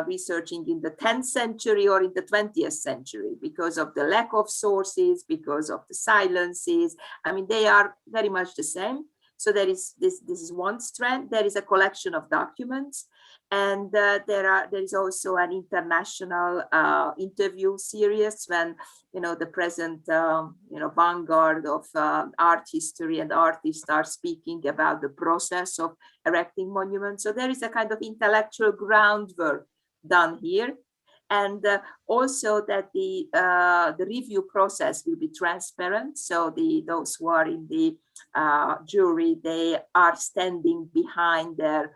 researching in the 10th century or in the 20th century, because of the lack of sources, because of the silences. I mean, they are very much the same. So there is this is one strand. There is a collection of documents. And there is also an international interview series when, the present, vanguard of art history and artists are speaking about the process of erecting monuments. So there is a kind of intellectual groundwork done here. And also that the review process will be transparent. So those who are in the jury, they are standing behind their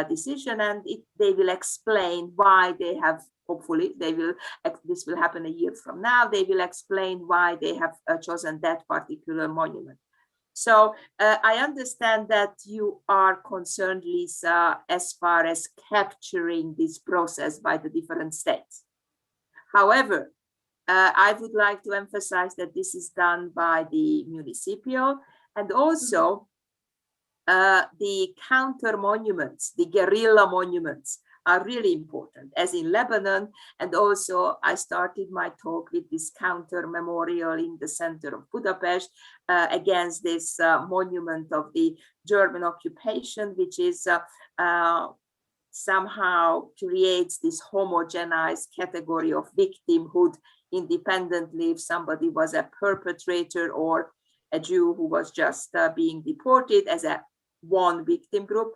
decision, and they will explain why they have, hopefully this will happen a year from now, they will explain why they have chosen that particular monument. So I understand that you are concerned, Lisa, as far as capturing this process by the different states. However, I would like to emphasize that this is done by the municipal, and also the counter monuments, the guerrilla monuments, are really important, as in Lebanon. And also I started my talk with this counter memorial in the center of Budapest against this monument of the German occupation, which is somehow creates this homogenized category of victimhood independently if somebody was a perpetrator or a Jew who was just being deported as a one victim group.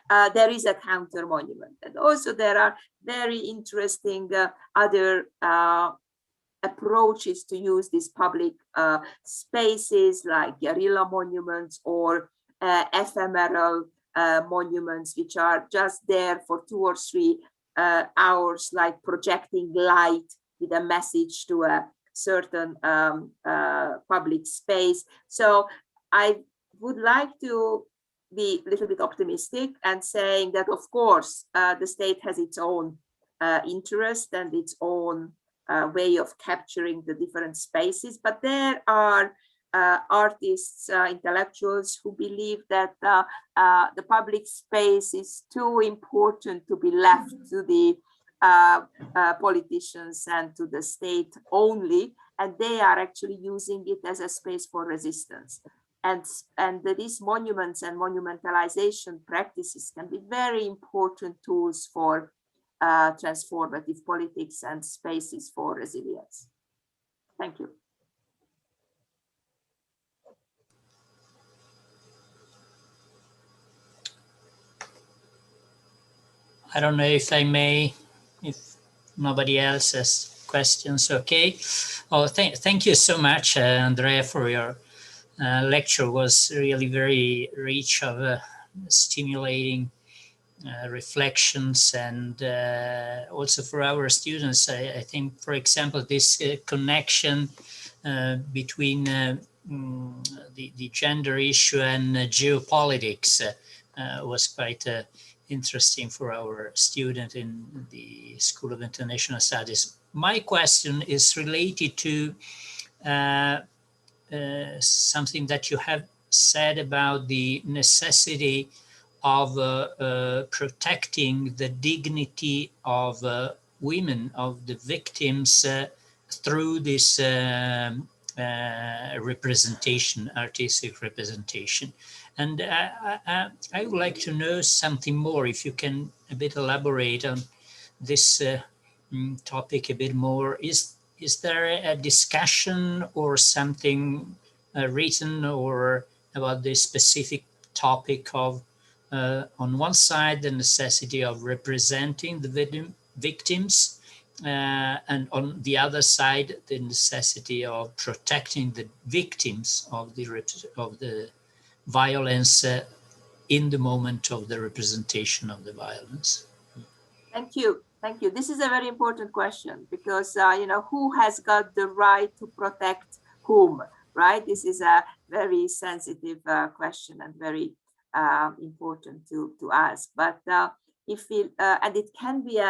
There is a counter monument. And also there are very interesting other approaches to use these public spaces, like guerrilla monuments or ephemeral monuments, which are just there for 2 or 3 hours, like projecting light with a message to a certain public space. So I would like to be a little bit optimistic and saying that, of course, the state has its own interest and its own way of capturing the different spaces, but there are artists, intellectuals who believe that the public space is too important to be left to the politicians and to the state only, and they are actually using it as a space for resistance. And these monuments and monumentalization practices can be very important tools for transformative politics and spaces for resilience. Thank you. I don't know if I may, if nobody else has questions, okay. Oh, thank you so much, Andrea, for your lecture. Was really very rich of stimulating reflections, and also for our students. I think, for example, this connection between the gender issue and geopolitics was quite interesting for our student in the School of International Studies. My question is related to something that you have said about the necessity of protecting the dignity of women, of the victims, through this representation, artistic representation. And I would like to know something more, if you can a bit elaborate on this topic a bit more. Is there a discussion or something written or about this specific topic of, on one side, the necessity of representing the victims, and on the other side, the necessity of protecting the victims of the violence in the moment of the representation of the violence? Thank you. Thank you. This is a very important question, because, who has got the right to protect whom, right? This is a very sensitive question and very important to ask. But if we, and it can be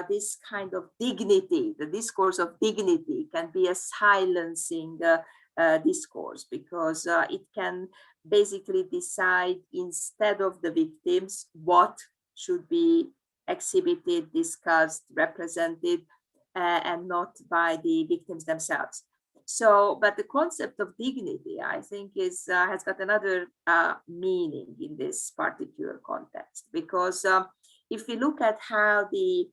this kind of dignity, the discourse of dignity can be a silencing discourse, because it can basically decide instead of the victims what should be exhibited, discussed, represented, and not by the victims themselves. So, but the concept of dignity, I think, has got another meaning in this particular context, because if we look at how the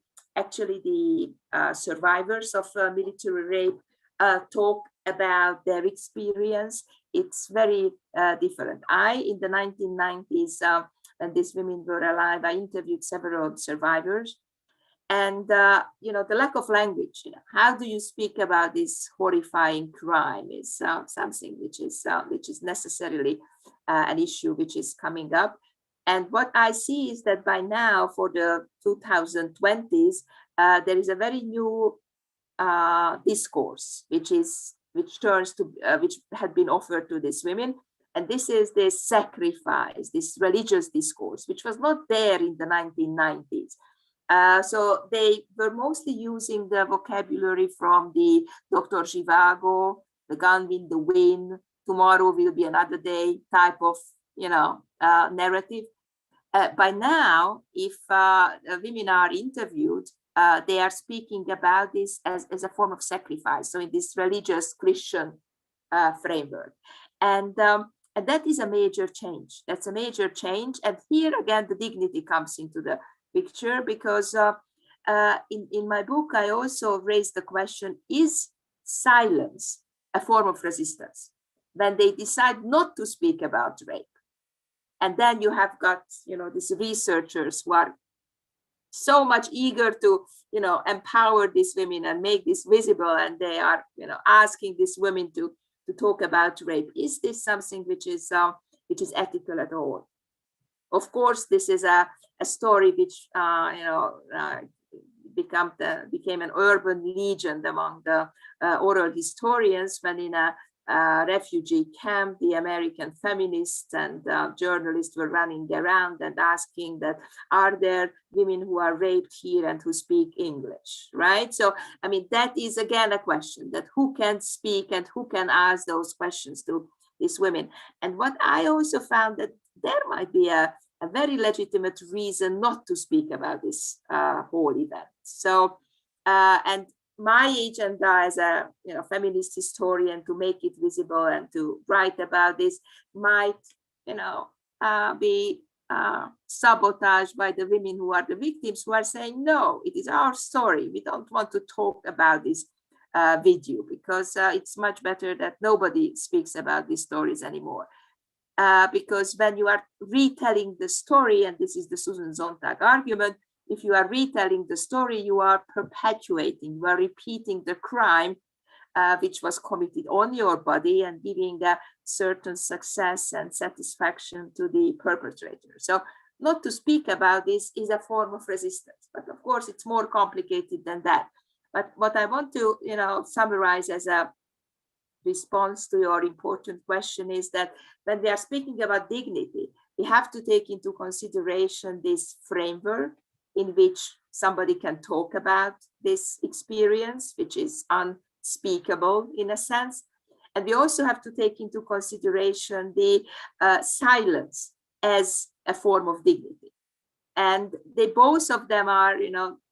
survivors of military rape talk about their experience, it's very different. In the 1990s, when these women were alive, I interviewed several survivors. And, the lack of language, how do you speak about this horrifying crime is something which is necessarily an issue which is coming up. And what I see is that by now, for the 2020s, there is a very new discourse, which had been offered to these women. And this is this sacrifice, this religious discourse, which was not there in the 1990s. So they were mostly using the vocabulary from the Dr. Zhivago, the gun in the wind, tomorrow will be another day type of, narrative. By now, if women are interviewed, they are speaking about this as a form of sacrifice. So in this religious Christian framework. And that is a major change. That's a major change. And here again, the dignity comes into the picture, because in my book, I also raised the question, is silence a form of resistance? When they decide not to speak about rape. And then you have got, these researchers who are so much eager to, empower these women and make this visible. And they are, asking these women to talk about rape. Is this something which is ethical at all? Of course, this is a story which, became an urban legend among the oral historians, when in a refugee camp, the American feminists and journalists were running around and asking that, are there women who are raped here and who speak English, right? So, I mean, that is again a question, that who can speak and who can ask those questions to these women. And what I also found, that there might be a very legitimate reason not to speak about this whole event. So, and my agenda as a feminist historian to make it visible and to write about this might be sabotaged by the women who are the victims, who are saying, no, it is our story, we don't want to talk about this video, because it's much better that nobody speaks about these stories anymore. Because when you are retelling the story, and this is the Susan Sontag argument, if you are retelling the story, you are perpetuating, you are repeating the crime which was committed on your body, and giving a certain success and satisfaction to the perpetrator. So not to speak about this is a form of resistance, but of course it's more complicated than that. But what I want to summarize as a response to your important question is that when we are speaking about dignity, we have to take into consideration this framework in which somebody can talk about this experience, which is unspeakable in a sense. And we also have to take into consideration the silence as a form of dignity. And both of them are,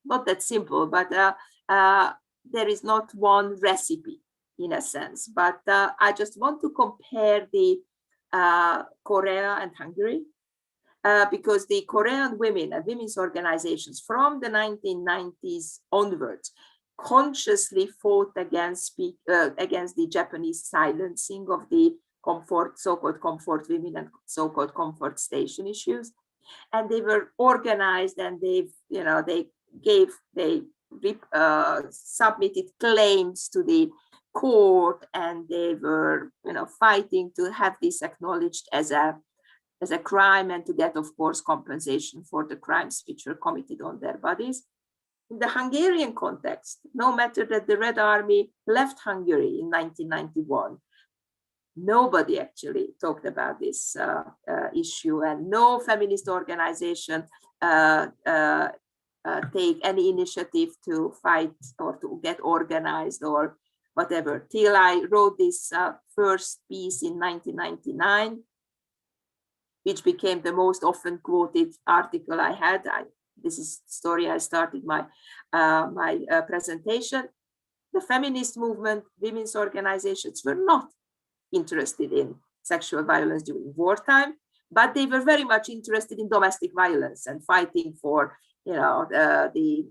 not that simple, but there is not one recipe in a sense. But I just want to compare the Korea and Hungary, because the Korean women and women's organizations from the 1990s onwards consciously fought against the Japanese silencing of the so-called comfort women and so-called comfort station issues. And they were organized, and they submitted claims to the court, and they were fighting to have this acknowledged as a crime, and to get, of course, compensation for the crimes which were committed on their bodies. In the Hungarian context, no matter that the Red Army left Hungary in 1991, nobody actually talked about this issue, and no feminist organization take any initiative to fight or to get organized or whatever, till I wrote this first piece in 1999, which became the most often quoted article I had. This is the story I started my presentation. The feminist movement, women's organizations were not interested in sexual violence during wartime, but they were very much interested in domestic violence and fighting for the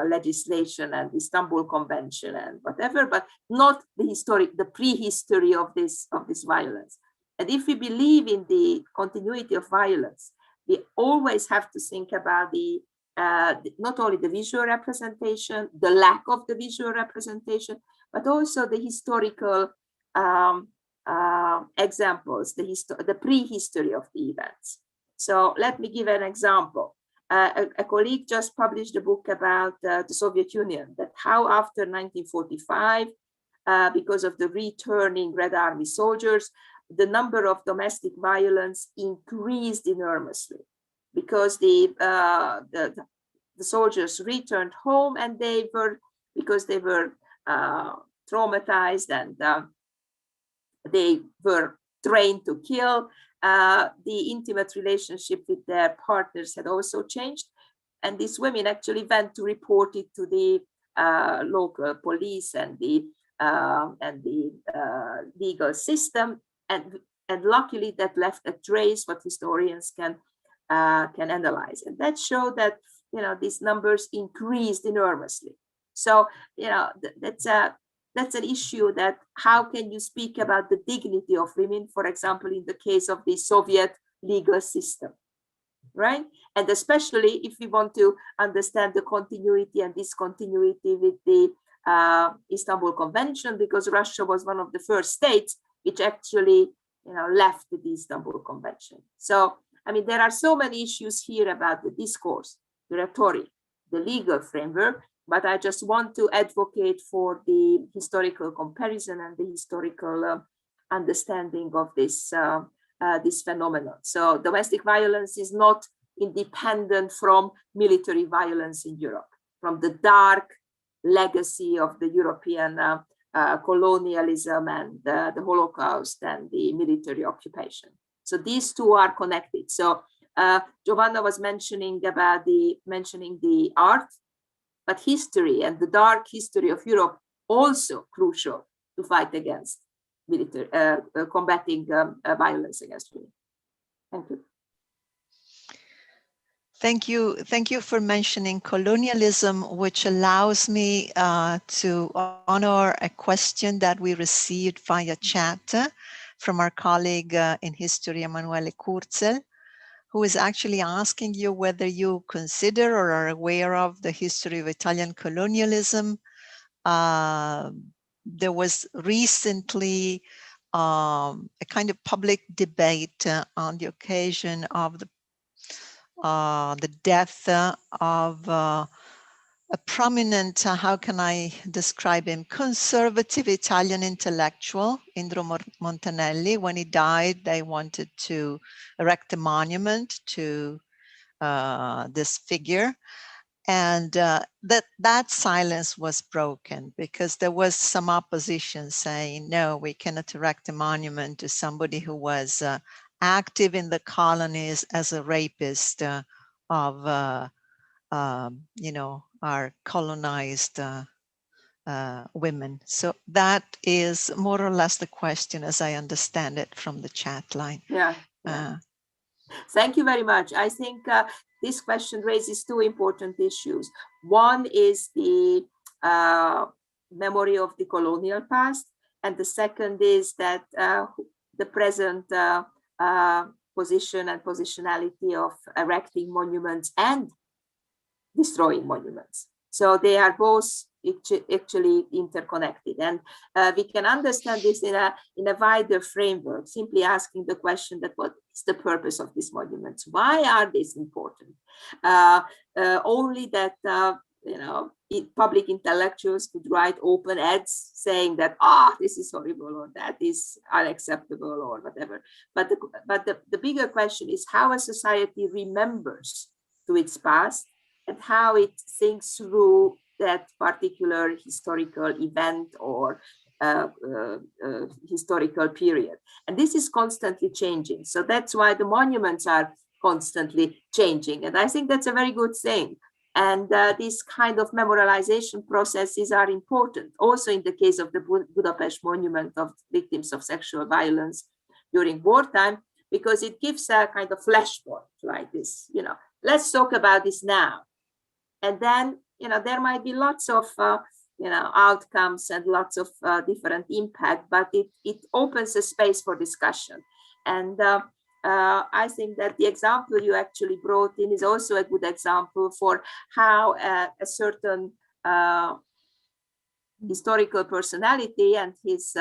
legislation and the Istanbul Convention and whatever, but not the prehistory of this violence. And if we believe in the continuity of violence, we always have to think about not only the visual representation, the lack of the visual representation, but also the historical examples, the prehistory of the events. So let me give an example. A colleague just published a book about the Soviet Union, that how after 1945, because of the returning Red Army soldiers, the number of domestic violence increased enormously, because the soldiers returned home and because they were traumatized and they were trained to kill. The intimate relationship with their partners had also changed, and these women actually went to report it to the local police and the legal system, and luckily that left a trace what historians can analyze, and that showed that these numbers increased enormously. So that's an issue, that how can you speak about the dignity of women, for example, in the case of the Soviet legal system, right? And especially if we want to understand the continuity and discontinuity with the Istanbul Convention, because Russia was one of the first states which actually left the Istanbul Convention. So, I mean, there are so many issues here about the discourse, the rhetoric, the legal framework, but I just want to advocate for the historical comparison and the historical understanding of this phenomenon. So domestic violence is not independent from military violence in Europe, from the dark legacy of the European colonialism and the Holocaust and the military occupation. So these two are connected. So Giovanna was mentioning the art, but history and the dark history of Europe also crucial to fight against military, combating violence against women. Thank you. Thank you for mentioning colonialism, which allows me to honor a question that we received via chat from our colleague in history, Emanuele Kurzel, who is actually asking you whether you consider or are aware of the history of Italian colonialism. There was recently a kind of public debate on the occasion of the death of a prominent, how can I describe him, conservative Italian intellectual, Indro Montanelli. When he died, they wanted to erect a monument to this figure. And that silence was broken because there was some opposition saying, no, we cannot erect a monument to somebody who was active in the colonies as a rapist of, our colonized women. So that is more or less the question, as I understand it from the chat line. Yeah. Thank you very much. I think this question raises two important issues. One is the memory of the colonial past, and the second is that the present position and positionality of erecting monuments and destroying monuments. So they are both actually interconnected, and we can understand this in a wider framework, simply asking the question that what is the purpose of these monuments? Why are these important? Only that public intellectuals could write open ads saying that this is horrible or that is unacceptable or whatever. But the bigger question is how a society remembers to its past and how it thinks through that particular historical event or historical period. And this is constantly changing. So that's why the monuments are constantly changing. And I think that's a very good thing. And these kind of memorialization processes are important. Also in the case of the Budapest monument of victims of sexual violence during wartime, because it gives a kind of flashpoint like this, let's talk about this now. And then, there might be lots of, outcomes and lots of different impact, but it opens a space for discussion. And I think that the example you actually brought in is also a good example for how a certain historical personality and his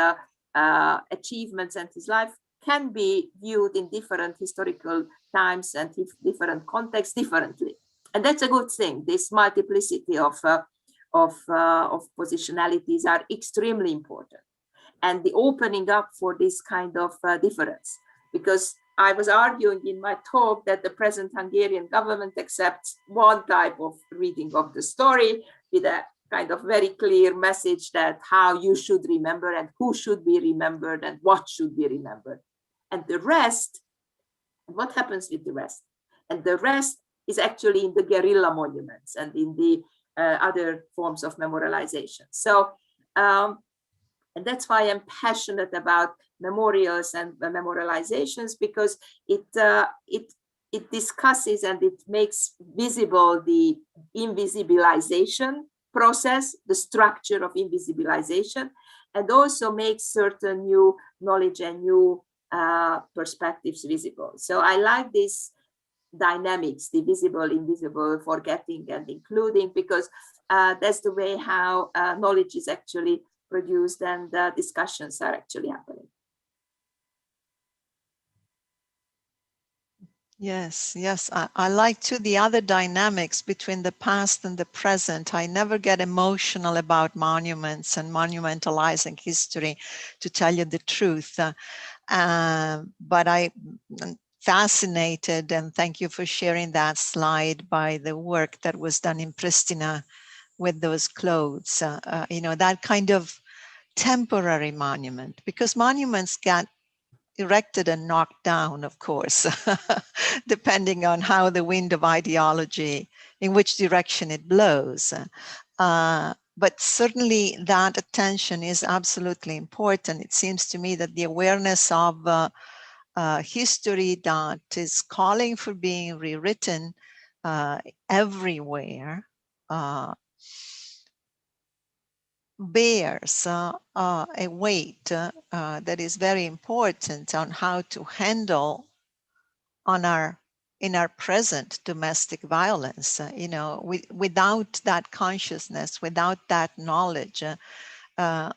achievements and his life can be viewed in different historical times and different contexts differently. And that's a good thing. This multiplicity of positionalities are extremely important. And the opening up for this kind of difference, because I was arguing in my talk that the present Hungarian government accepts one type of reading of the story with a kind of very clear message that how you should remember and who should be remembered and what should be remembered. And the rest, what happens with the rest? And the rest is actually in the guerrilla monuments and in the other forms of memorialization. So, and that's why I'm passionate about memorials and memorializations, because it discusses and it makes visible the invisibilization process, the structure of invisibilization, and also makes certain new knowledge and new perspectives visible. So I like these dynamics, the visible, invisible, forgetting and including, because that's the way how knowledge is actually produced and discussions are actually happening. Yes, yes. I like too the other dynamics between the past and the present. I never get emotional about monuments and monumentalizing history, to tell you the truth. But I'm fascinated, and thank you for sharing that slide, by the work that was done in Pristina with those clothes. That kind of temporary monument, because monuments get erected and knocked down, of course, depending on how the wind of ideology, in which direction it blows. But certainly that attention is absolutely important. It seems to me that the awareness of history that is calling for being rewritten everywhere bears a weight that is very important on how to handle in our present domestic violence. Without that consciousness, without that knowledge,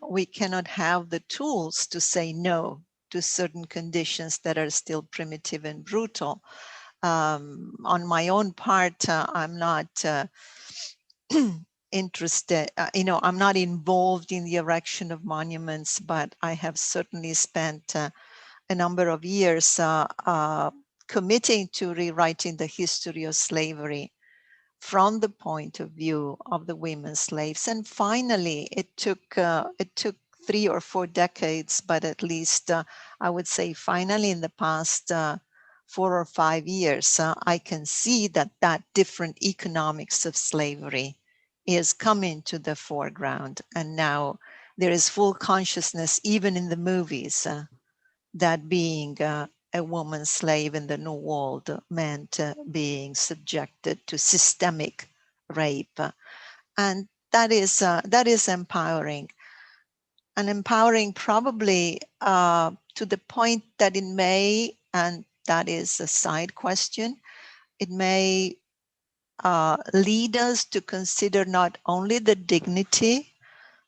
we cannot have the tools to say no to certain conditions that are still primitive and brutal. On my own part, I'm not interested, I'm not involved in the erection of monuments, but I have certainly spent a number of years committing to rewriting the history of slavery from the point of view of the women slaves. And finally, it took 3 or 4 decades, but at least I would say finally in the past 4 or 5 years, I can see that different economics of slavery is coming to the foreground. And now there is full consciousness, even in the movies, that being a woman slave in the New World meant being subjected to systemic rape. And that is empowering. And empowering probably to the point that it may, and that is a side question, it may lead us to consider not only the dignity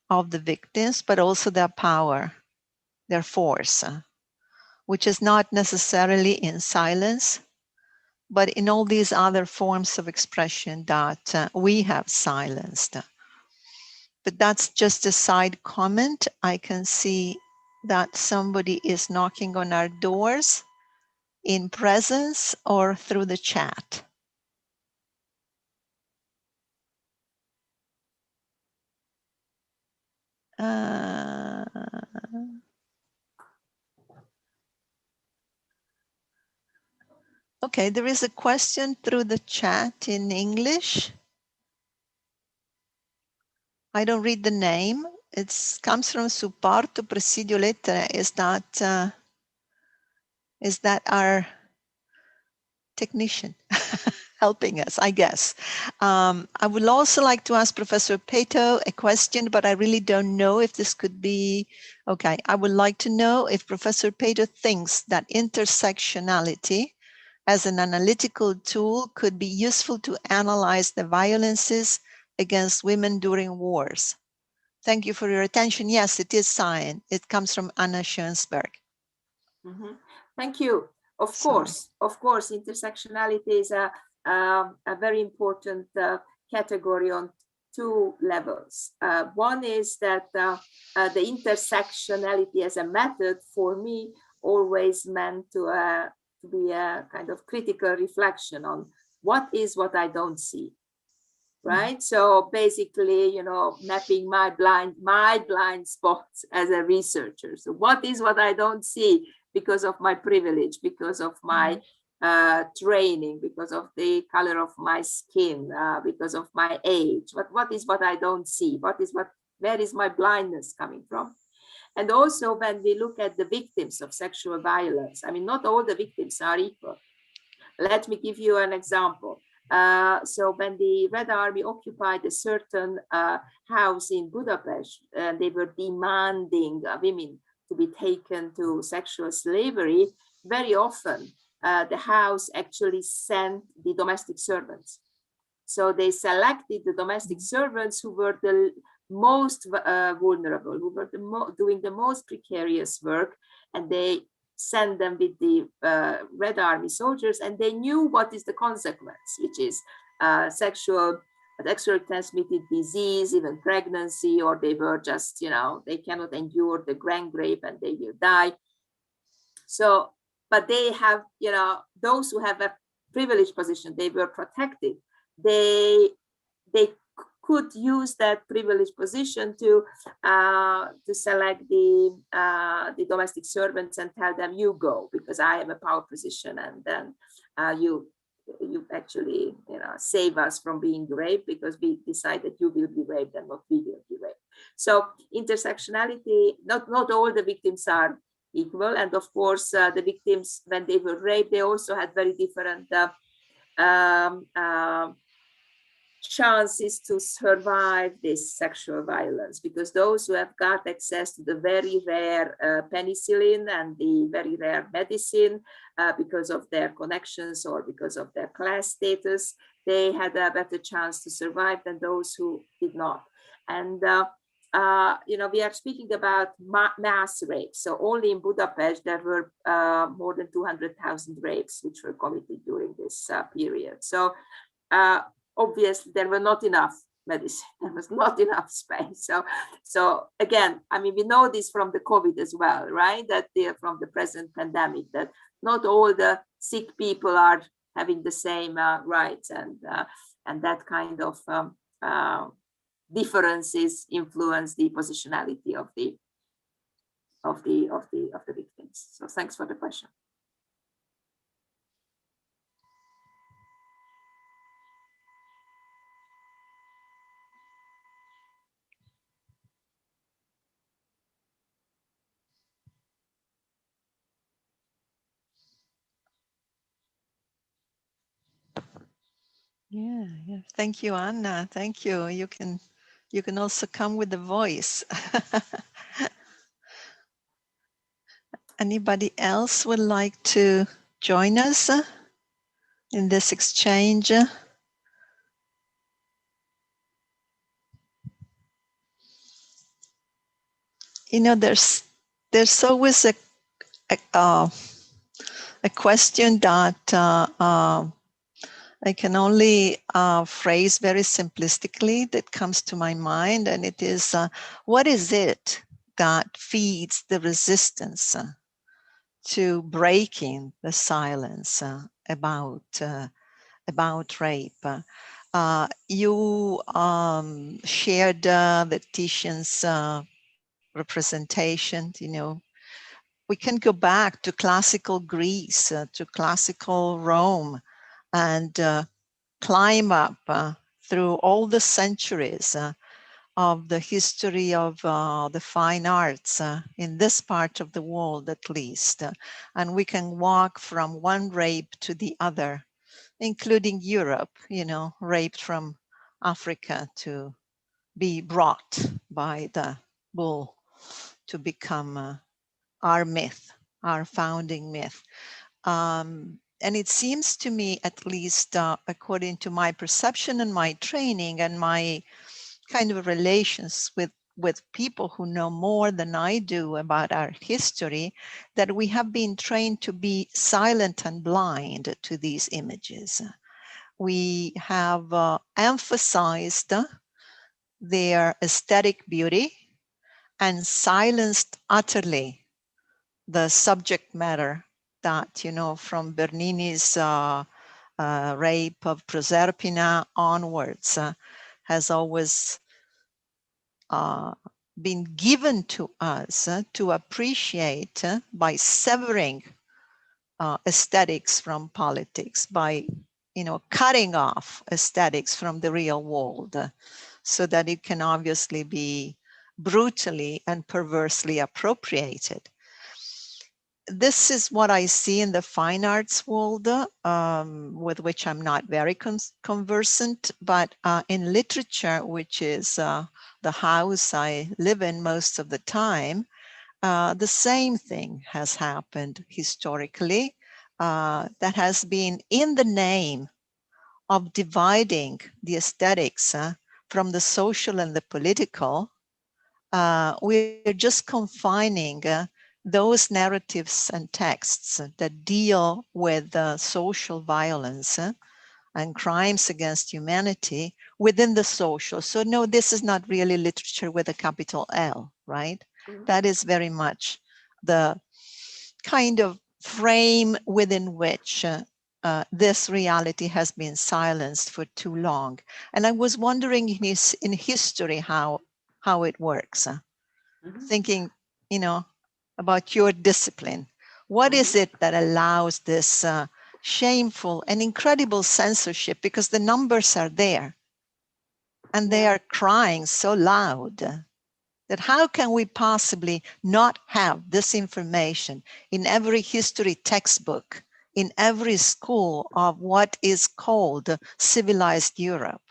of the victims, but also their power, their force, which is not necessarily in silence, but in all these other forms of expression that we have silenced. But that's just a side comment. I can see that somebody is knocking on our doors in presence or through the chat. Okay, there is a question through the chat in English. I don't read the name. It comes from Supporto Presidio Lettere. Is that our technician? helping us, I guess. I would also like to ask Professor Petö a question, but I really don't know if this could be, okay. I would like to know if Professor Petö thinks that intersectionality as an analytical tool could be useful to analyze the violences against women during wars. Thank you for your attention. Yes, it is science. It comes from Anna Schönsberg. Thank you. Of course, intersectionality is a very important category on two levels. One is that the intersectionality as a method for me always meant to be a kind of critical reflection on what is what I don't see. Right. So basically, you know, mapping my blind spots as a researcher. So what is what I don't see because of my privilege, because of my training, because of the color of my skin, because of my age. What is what I don't see? Where is my blindness coming from? And also when we look at the victims of sexual violence, I mean, not all the victims are equal. Let me give you an example. So when the Red Army occupied a certain house in Budapest, they were demanding women to be taken to sexual slavery. Very often, the house actually sent the domestic servants. So they selected the domestic servants who were the most vulnerable, who were doing the most precarious work, and they send them with the Red Army soldiers, and they knew what is the consequence, which is sexually transmitted disease, even pregnancy, or they were just, you know, they cannot endure the grand rape and they will die. So, but they have, you know, those who have a privileged position, they were protected. They could use that privileged position to select the domestic servants and tell them, you go, because I have a power position, and then you actually, you know, save us from being raped, because we decide that you will be raped and not we will be raped. So intersectionality, not all the victims are equal, and of course the victims, when they were raped, they also had very different chances to survive this sexual violence, because those who have got access to the very rare penicillin and the very rare medicine, because of their connections or because of their class status, they had a better chance to survive than those who did not. And you know, we are speaking about mass rapes. So only in Budapest there were more than 200,000 rapes which were committed during this period. So obviously there were not enough medicine, there was not enough space. So again, I mean, we know this from the COVID as well, right? That from the present pandemic, that not all the sick people are having the same rights, and that kind of differences influence the positionality of the victims. So thanks for the question. Yeah. Thank you, Anna. Thank you. You can also come with the voice. Anybody else would like to join us in this exchange? You know, there's always a question that I can only phrase very simplistically that comes to my mind, and it is, what is it that feeds the resistance to breaking the silence about rape? You shared the Titian's representation. You know, we can go back to classical Greece, to classical Rome, and climb up through all the centuries of the history of the fine arts in this part of the world, at least. And we can walk from one rape to the other including Europe, you know, raped from Africa to be brought by the bull to become our myth, our founding myth. And it seems to me, at least according to my perception and my training and my kind of relations with people who know more than I do about our history, that we have been trained to be silent and blind to these images. We have emphasized their aesthetic beauty and silenced utterly the subject matter that, you know, from Bernini's rape of Proserpina onwards has always been given to us to appreciate by severing aesthetics from politics, by, you know, cutting off aesthetics from the real world, so that it can obviously be brutally and perversely appropriated. This is what I see in the fine arts world, with which I'm not very conversant, but in literature, which is the house I live in most of the time, the same thing has happened historically. That has been in the name of dividing the aesthetics from the social and the political. We're just confining those narratives and texts that deal with social violence and crimes against humanity within the social. So no, this is not really literature with a capital L, right? Mm-hmm. That is very much the kind of frame within which this reality has been silenced for too long. And I was wondering in history how it works. Mm-hmm. Thinking, you know, about your discipline. What is it that allows this shameful and incredible censorship? Because the numbers are there and they are crying so loud that how can we possibly not have this information in every history textbook, in every school of what is called civilized Europe?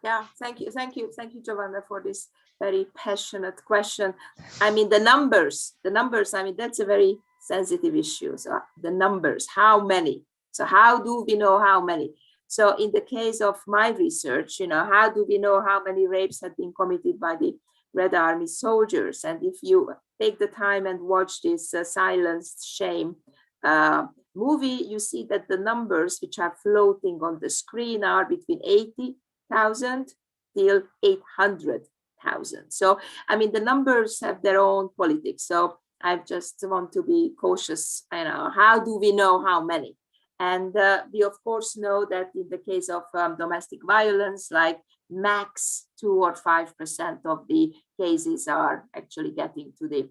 Yeah, thank you, Giovanna, for this very passionate question. I mean, the numbers, I mean, that's a very sensitive issue. So the numbers, how many? So how do we know how many? So in the case of my research, you know, how do we know how many rapes had been committed by the Red Army soldiers? And if you take the time and watch this Silenced Shame movie, you see that the numbers which are floating on the screen are between 80,000 till 800,000. So, I mean, the numbers have their own politics. So I just want to be cautious, you know, how do we know how many? And we, of course, know that in the case of domestic violence, like max 2 or 5% of the cases are actually getting to the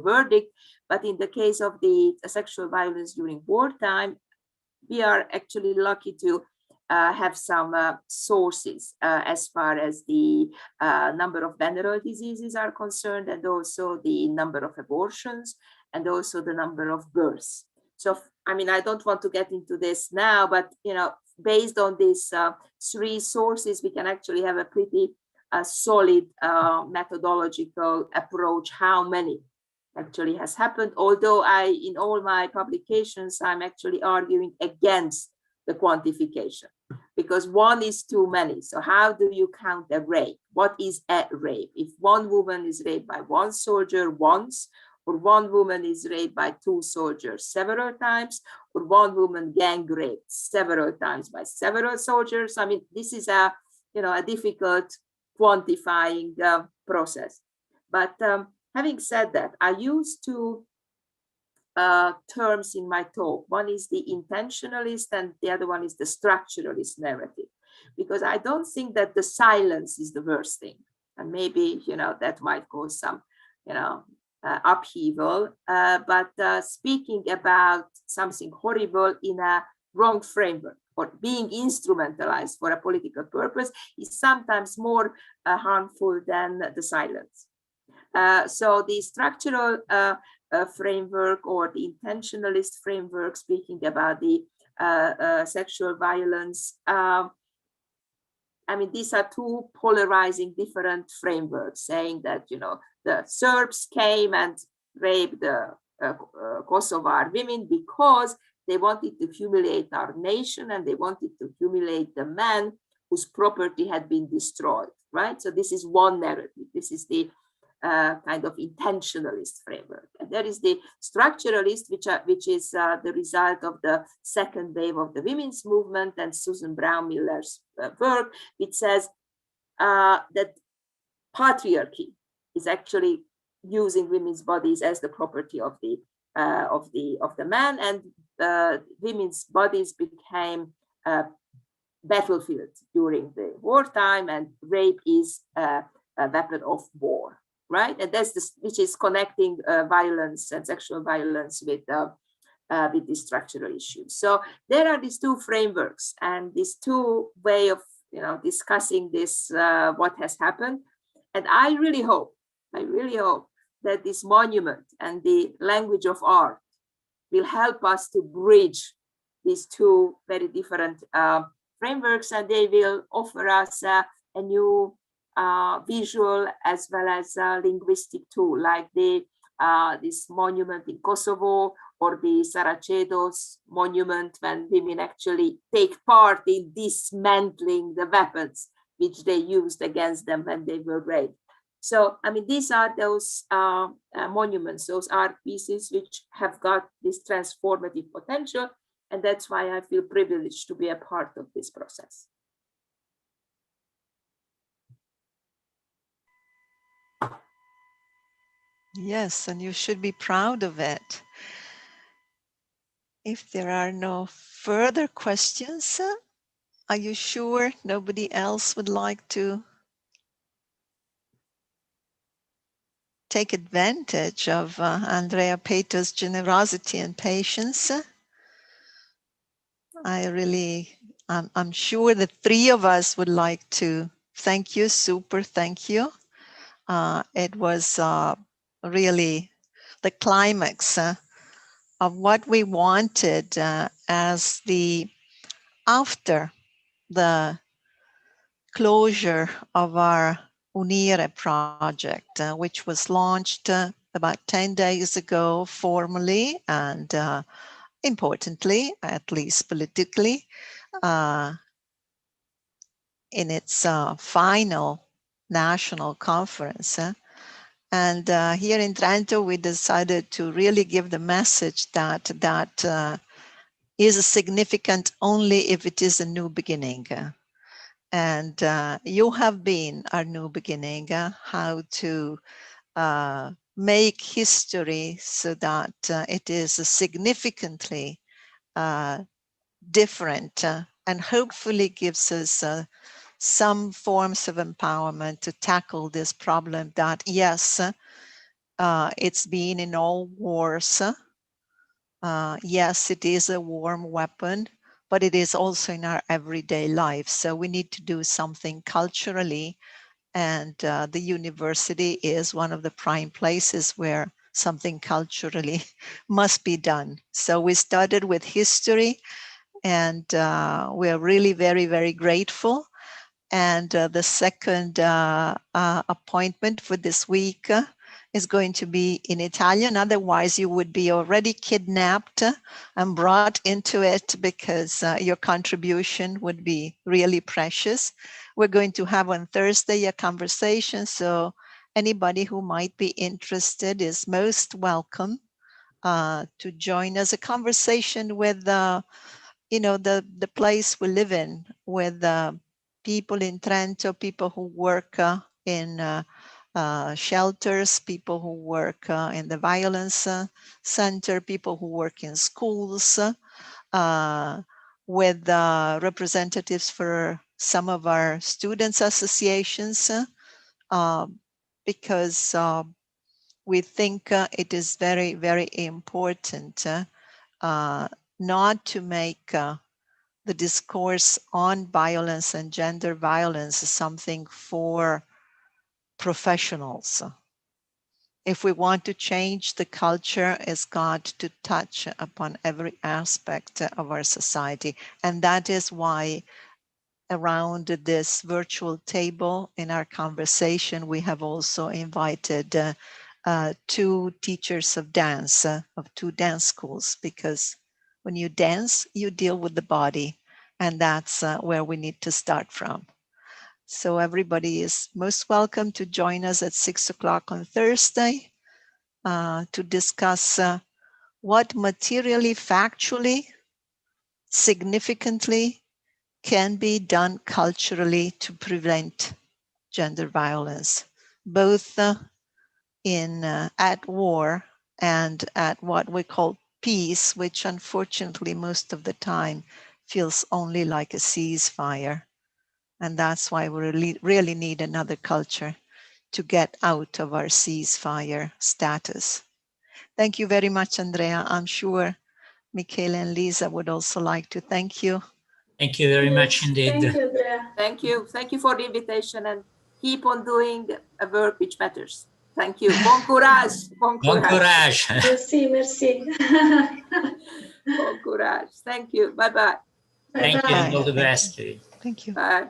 verdict. But in the case of the sexual violence during wartime, we are actually lucky to have some sources as far as the number of venereal diseases are concerned, and also the number of abortions, and also the number of births. So, I mean, I don't want to get into this now, but, you know, based on these 3 sources, we can actually have a pretty solid methodological approach how many actually has happened. Although in all my publications, I'm actually arguing against the quantification, because 1 is too many. So how do you count a rape? What is a rape? If 1 woman is raped by 1 soldier once, or 1 woman is raped by 2 soldiers several times, or 1 woman gang raped several times by several soldiers. I mean, this is a difficult quantifying process. But having said that, I use 2 terms in my talk. One is the intentionalist, and the other one is the structuralist narrative, because I don't think that the silence is the worst thing. And maybe, you know, that might cause some, you know, upheaval, but speaking about something horrible in a wrong framework or being instrumentalized for a political purpose is sometimes more harmful than the silence. So the structural framework or the intentionalist framework, speaking about the sexual violence. I mean, these are two polarizing different frameworks, saying that, you know, the Serbs came and raped the Kosovar women because they wanted to humiliate our nation and they wanted to humiliate the men whose property had been destroyed, right? So this is one narrative. This is the kind of intentionalist framework. And there is the structuralist, which is the result of the second wave of the women's movement and Susan Brown Miller's work, which says that patriarchy is actually using women's bodies as the property of the man, and women's bodies became battlefield during the wartime, and rape is a weapon of war. Right, and that's which is connecting violence and sexual violence with the structural issues. So there are these two frameworks and these two way of, you know, discussing this what has happened. And I really hope that this monument and the language of art will help us to bridge these two very different frameworks, and they will offer us a new visual as well as linguistic tool, like this monument in Kosovo or the Sarajevo's monument, when women actually take part in dismantling the weapons which they used against them when they were raped. So, I mean, these are those monuments, those art pieces which have got this transformative potential, and that's why I feel privileged to be a part of this process. Yes, and you should be proud of it. If there are no further questions, are you sure nobody else would like to take advantage of Andrea Petö's generosity and patience? I'm sure the three of us would like to thank you, super thank you. It was really the climax of what we wanted as after the closure of our Unire project, which was launched about 10 days ago formally and importantly, at least politically, in its final national conference. And here in Trento, we decided to really give the message that is significant only if it is a new beginning. And you have been our new beginning, how to make history so that it is significantly different and hopefully gives us some forms of empowerment to tackle this problem that, yes, it's been in all wars. Yes, it is a warm weapon, but it is also in our everyday life. So we need to do something culturally, and the university is one of the prime places where something culturally must be done. So we started with history, and we're really very, very grateful. And the second appointment for this week is going to be in Italian. Otherwise, you would be already kidnapped and brought into it, because your contribution would be really precious. We're going to have on Thursday a conversation, so anybody who might be interested is most welcome to join us. A conversation with the place we live in, with people in Trento, people who work in shelters, people who work in the violence center, people who work in schools, with representatives for some of our students' associations, because we think it is very, very important not to make the discourse on violence and gender violence something for professionals. If we want to change the culture, it's got to touch upon every aspect of our society. And that is why around this virtual table in our conversation, we have also invited 2 teachers of dance, of 2 dance schools, because when you dance, you deal with the body, and that's where we need to start from. So everybody is most welcome to join us at 6 o'clock on Thursday to discuss what materially, factually, significantly can be done culturally to prevent gender violence, both at war and at what we call peace, which unfortunately most of the time feels only like a ceasefire. And that's why we really need another culture to get out of our ceasefire status. Thank you very much, Andrea. I'm sure Michele and Lisa would also like to thank you. Thank you very much indeed. Thank you, Andrea. Thank you. Thank you for the invitation, and keep on doing a work which matters. Thank you. Bon courage. Bon Bon courage. courage. Merci, merci. Bon courage. Thank you. Bye-bye. Thank you and all the Bye. best. Thank you. Bye.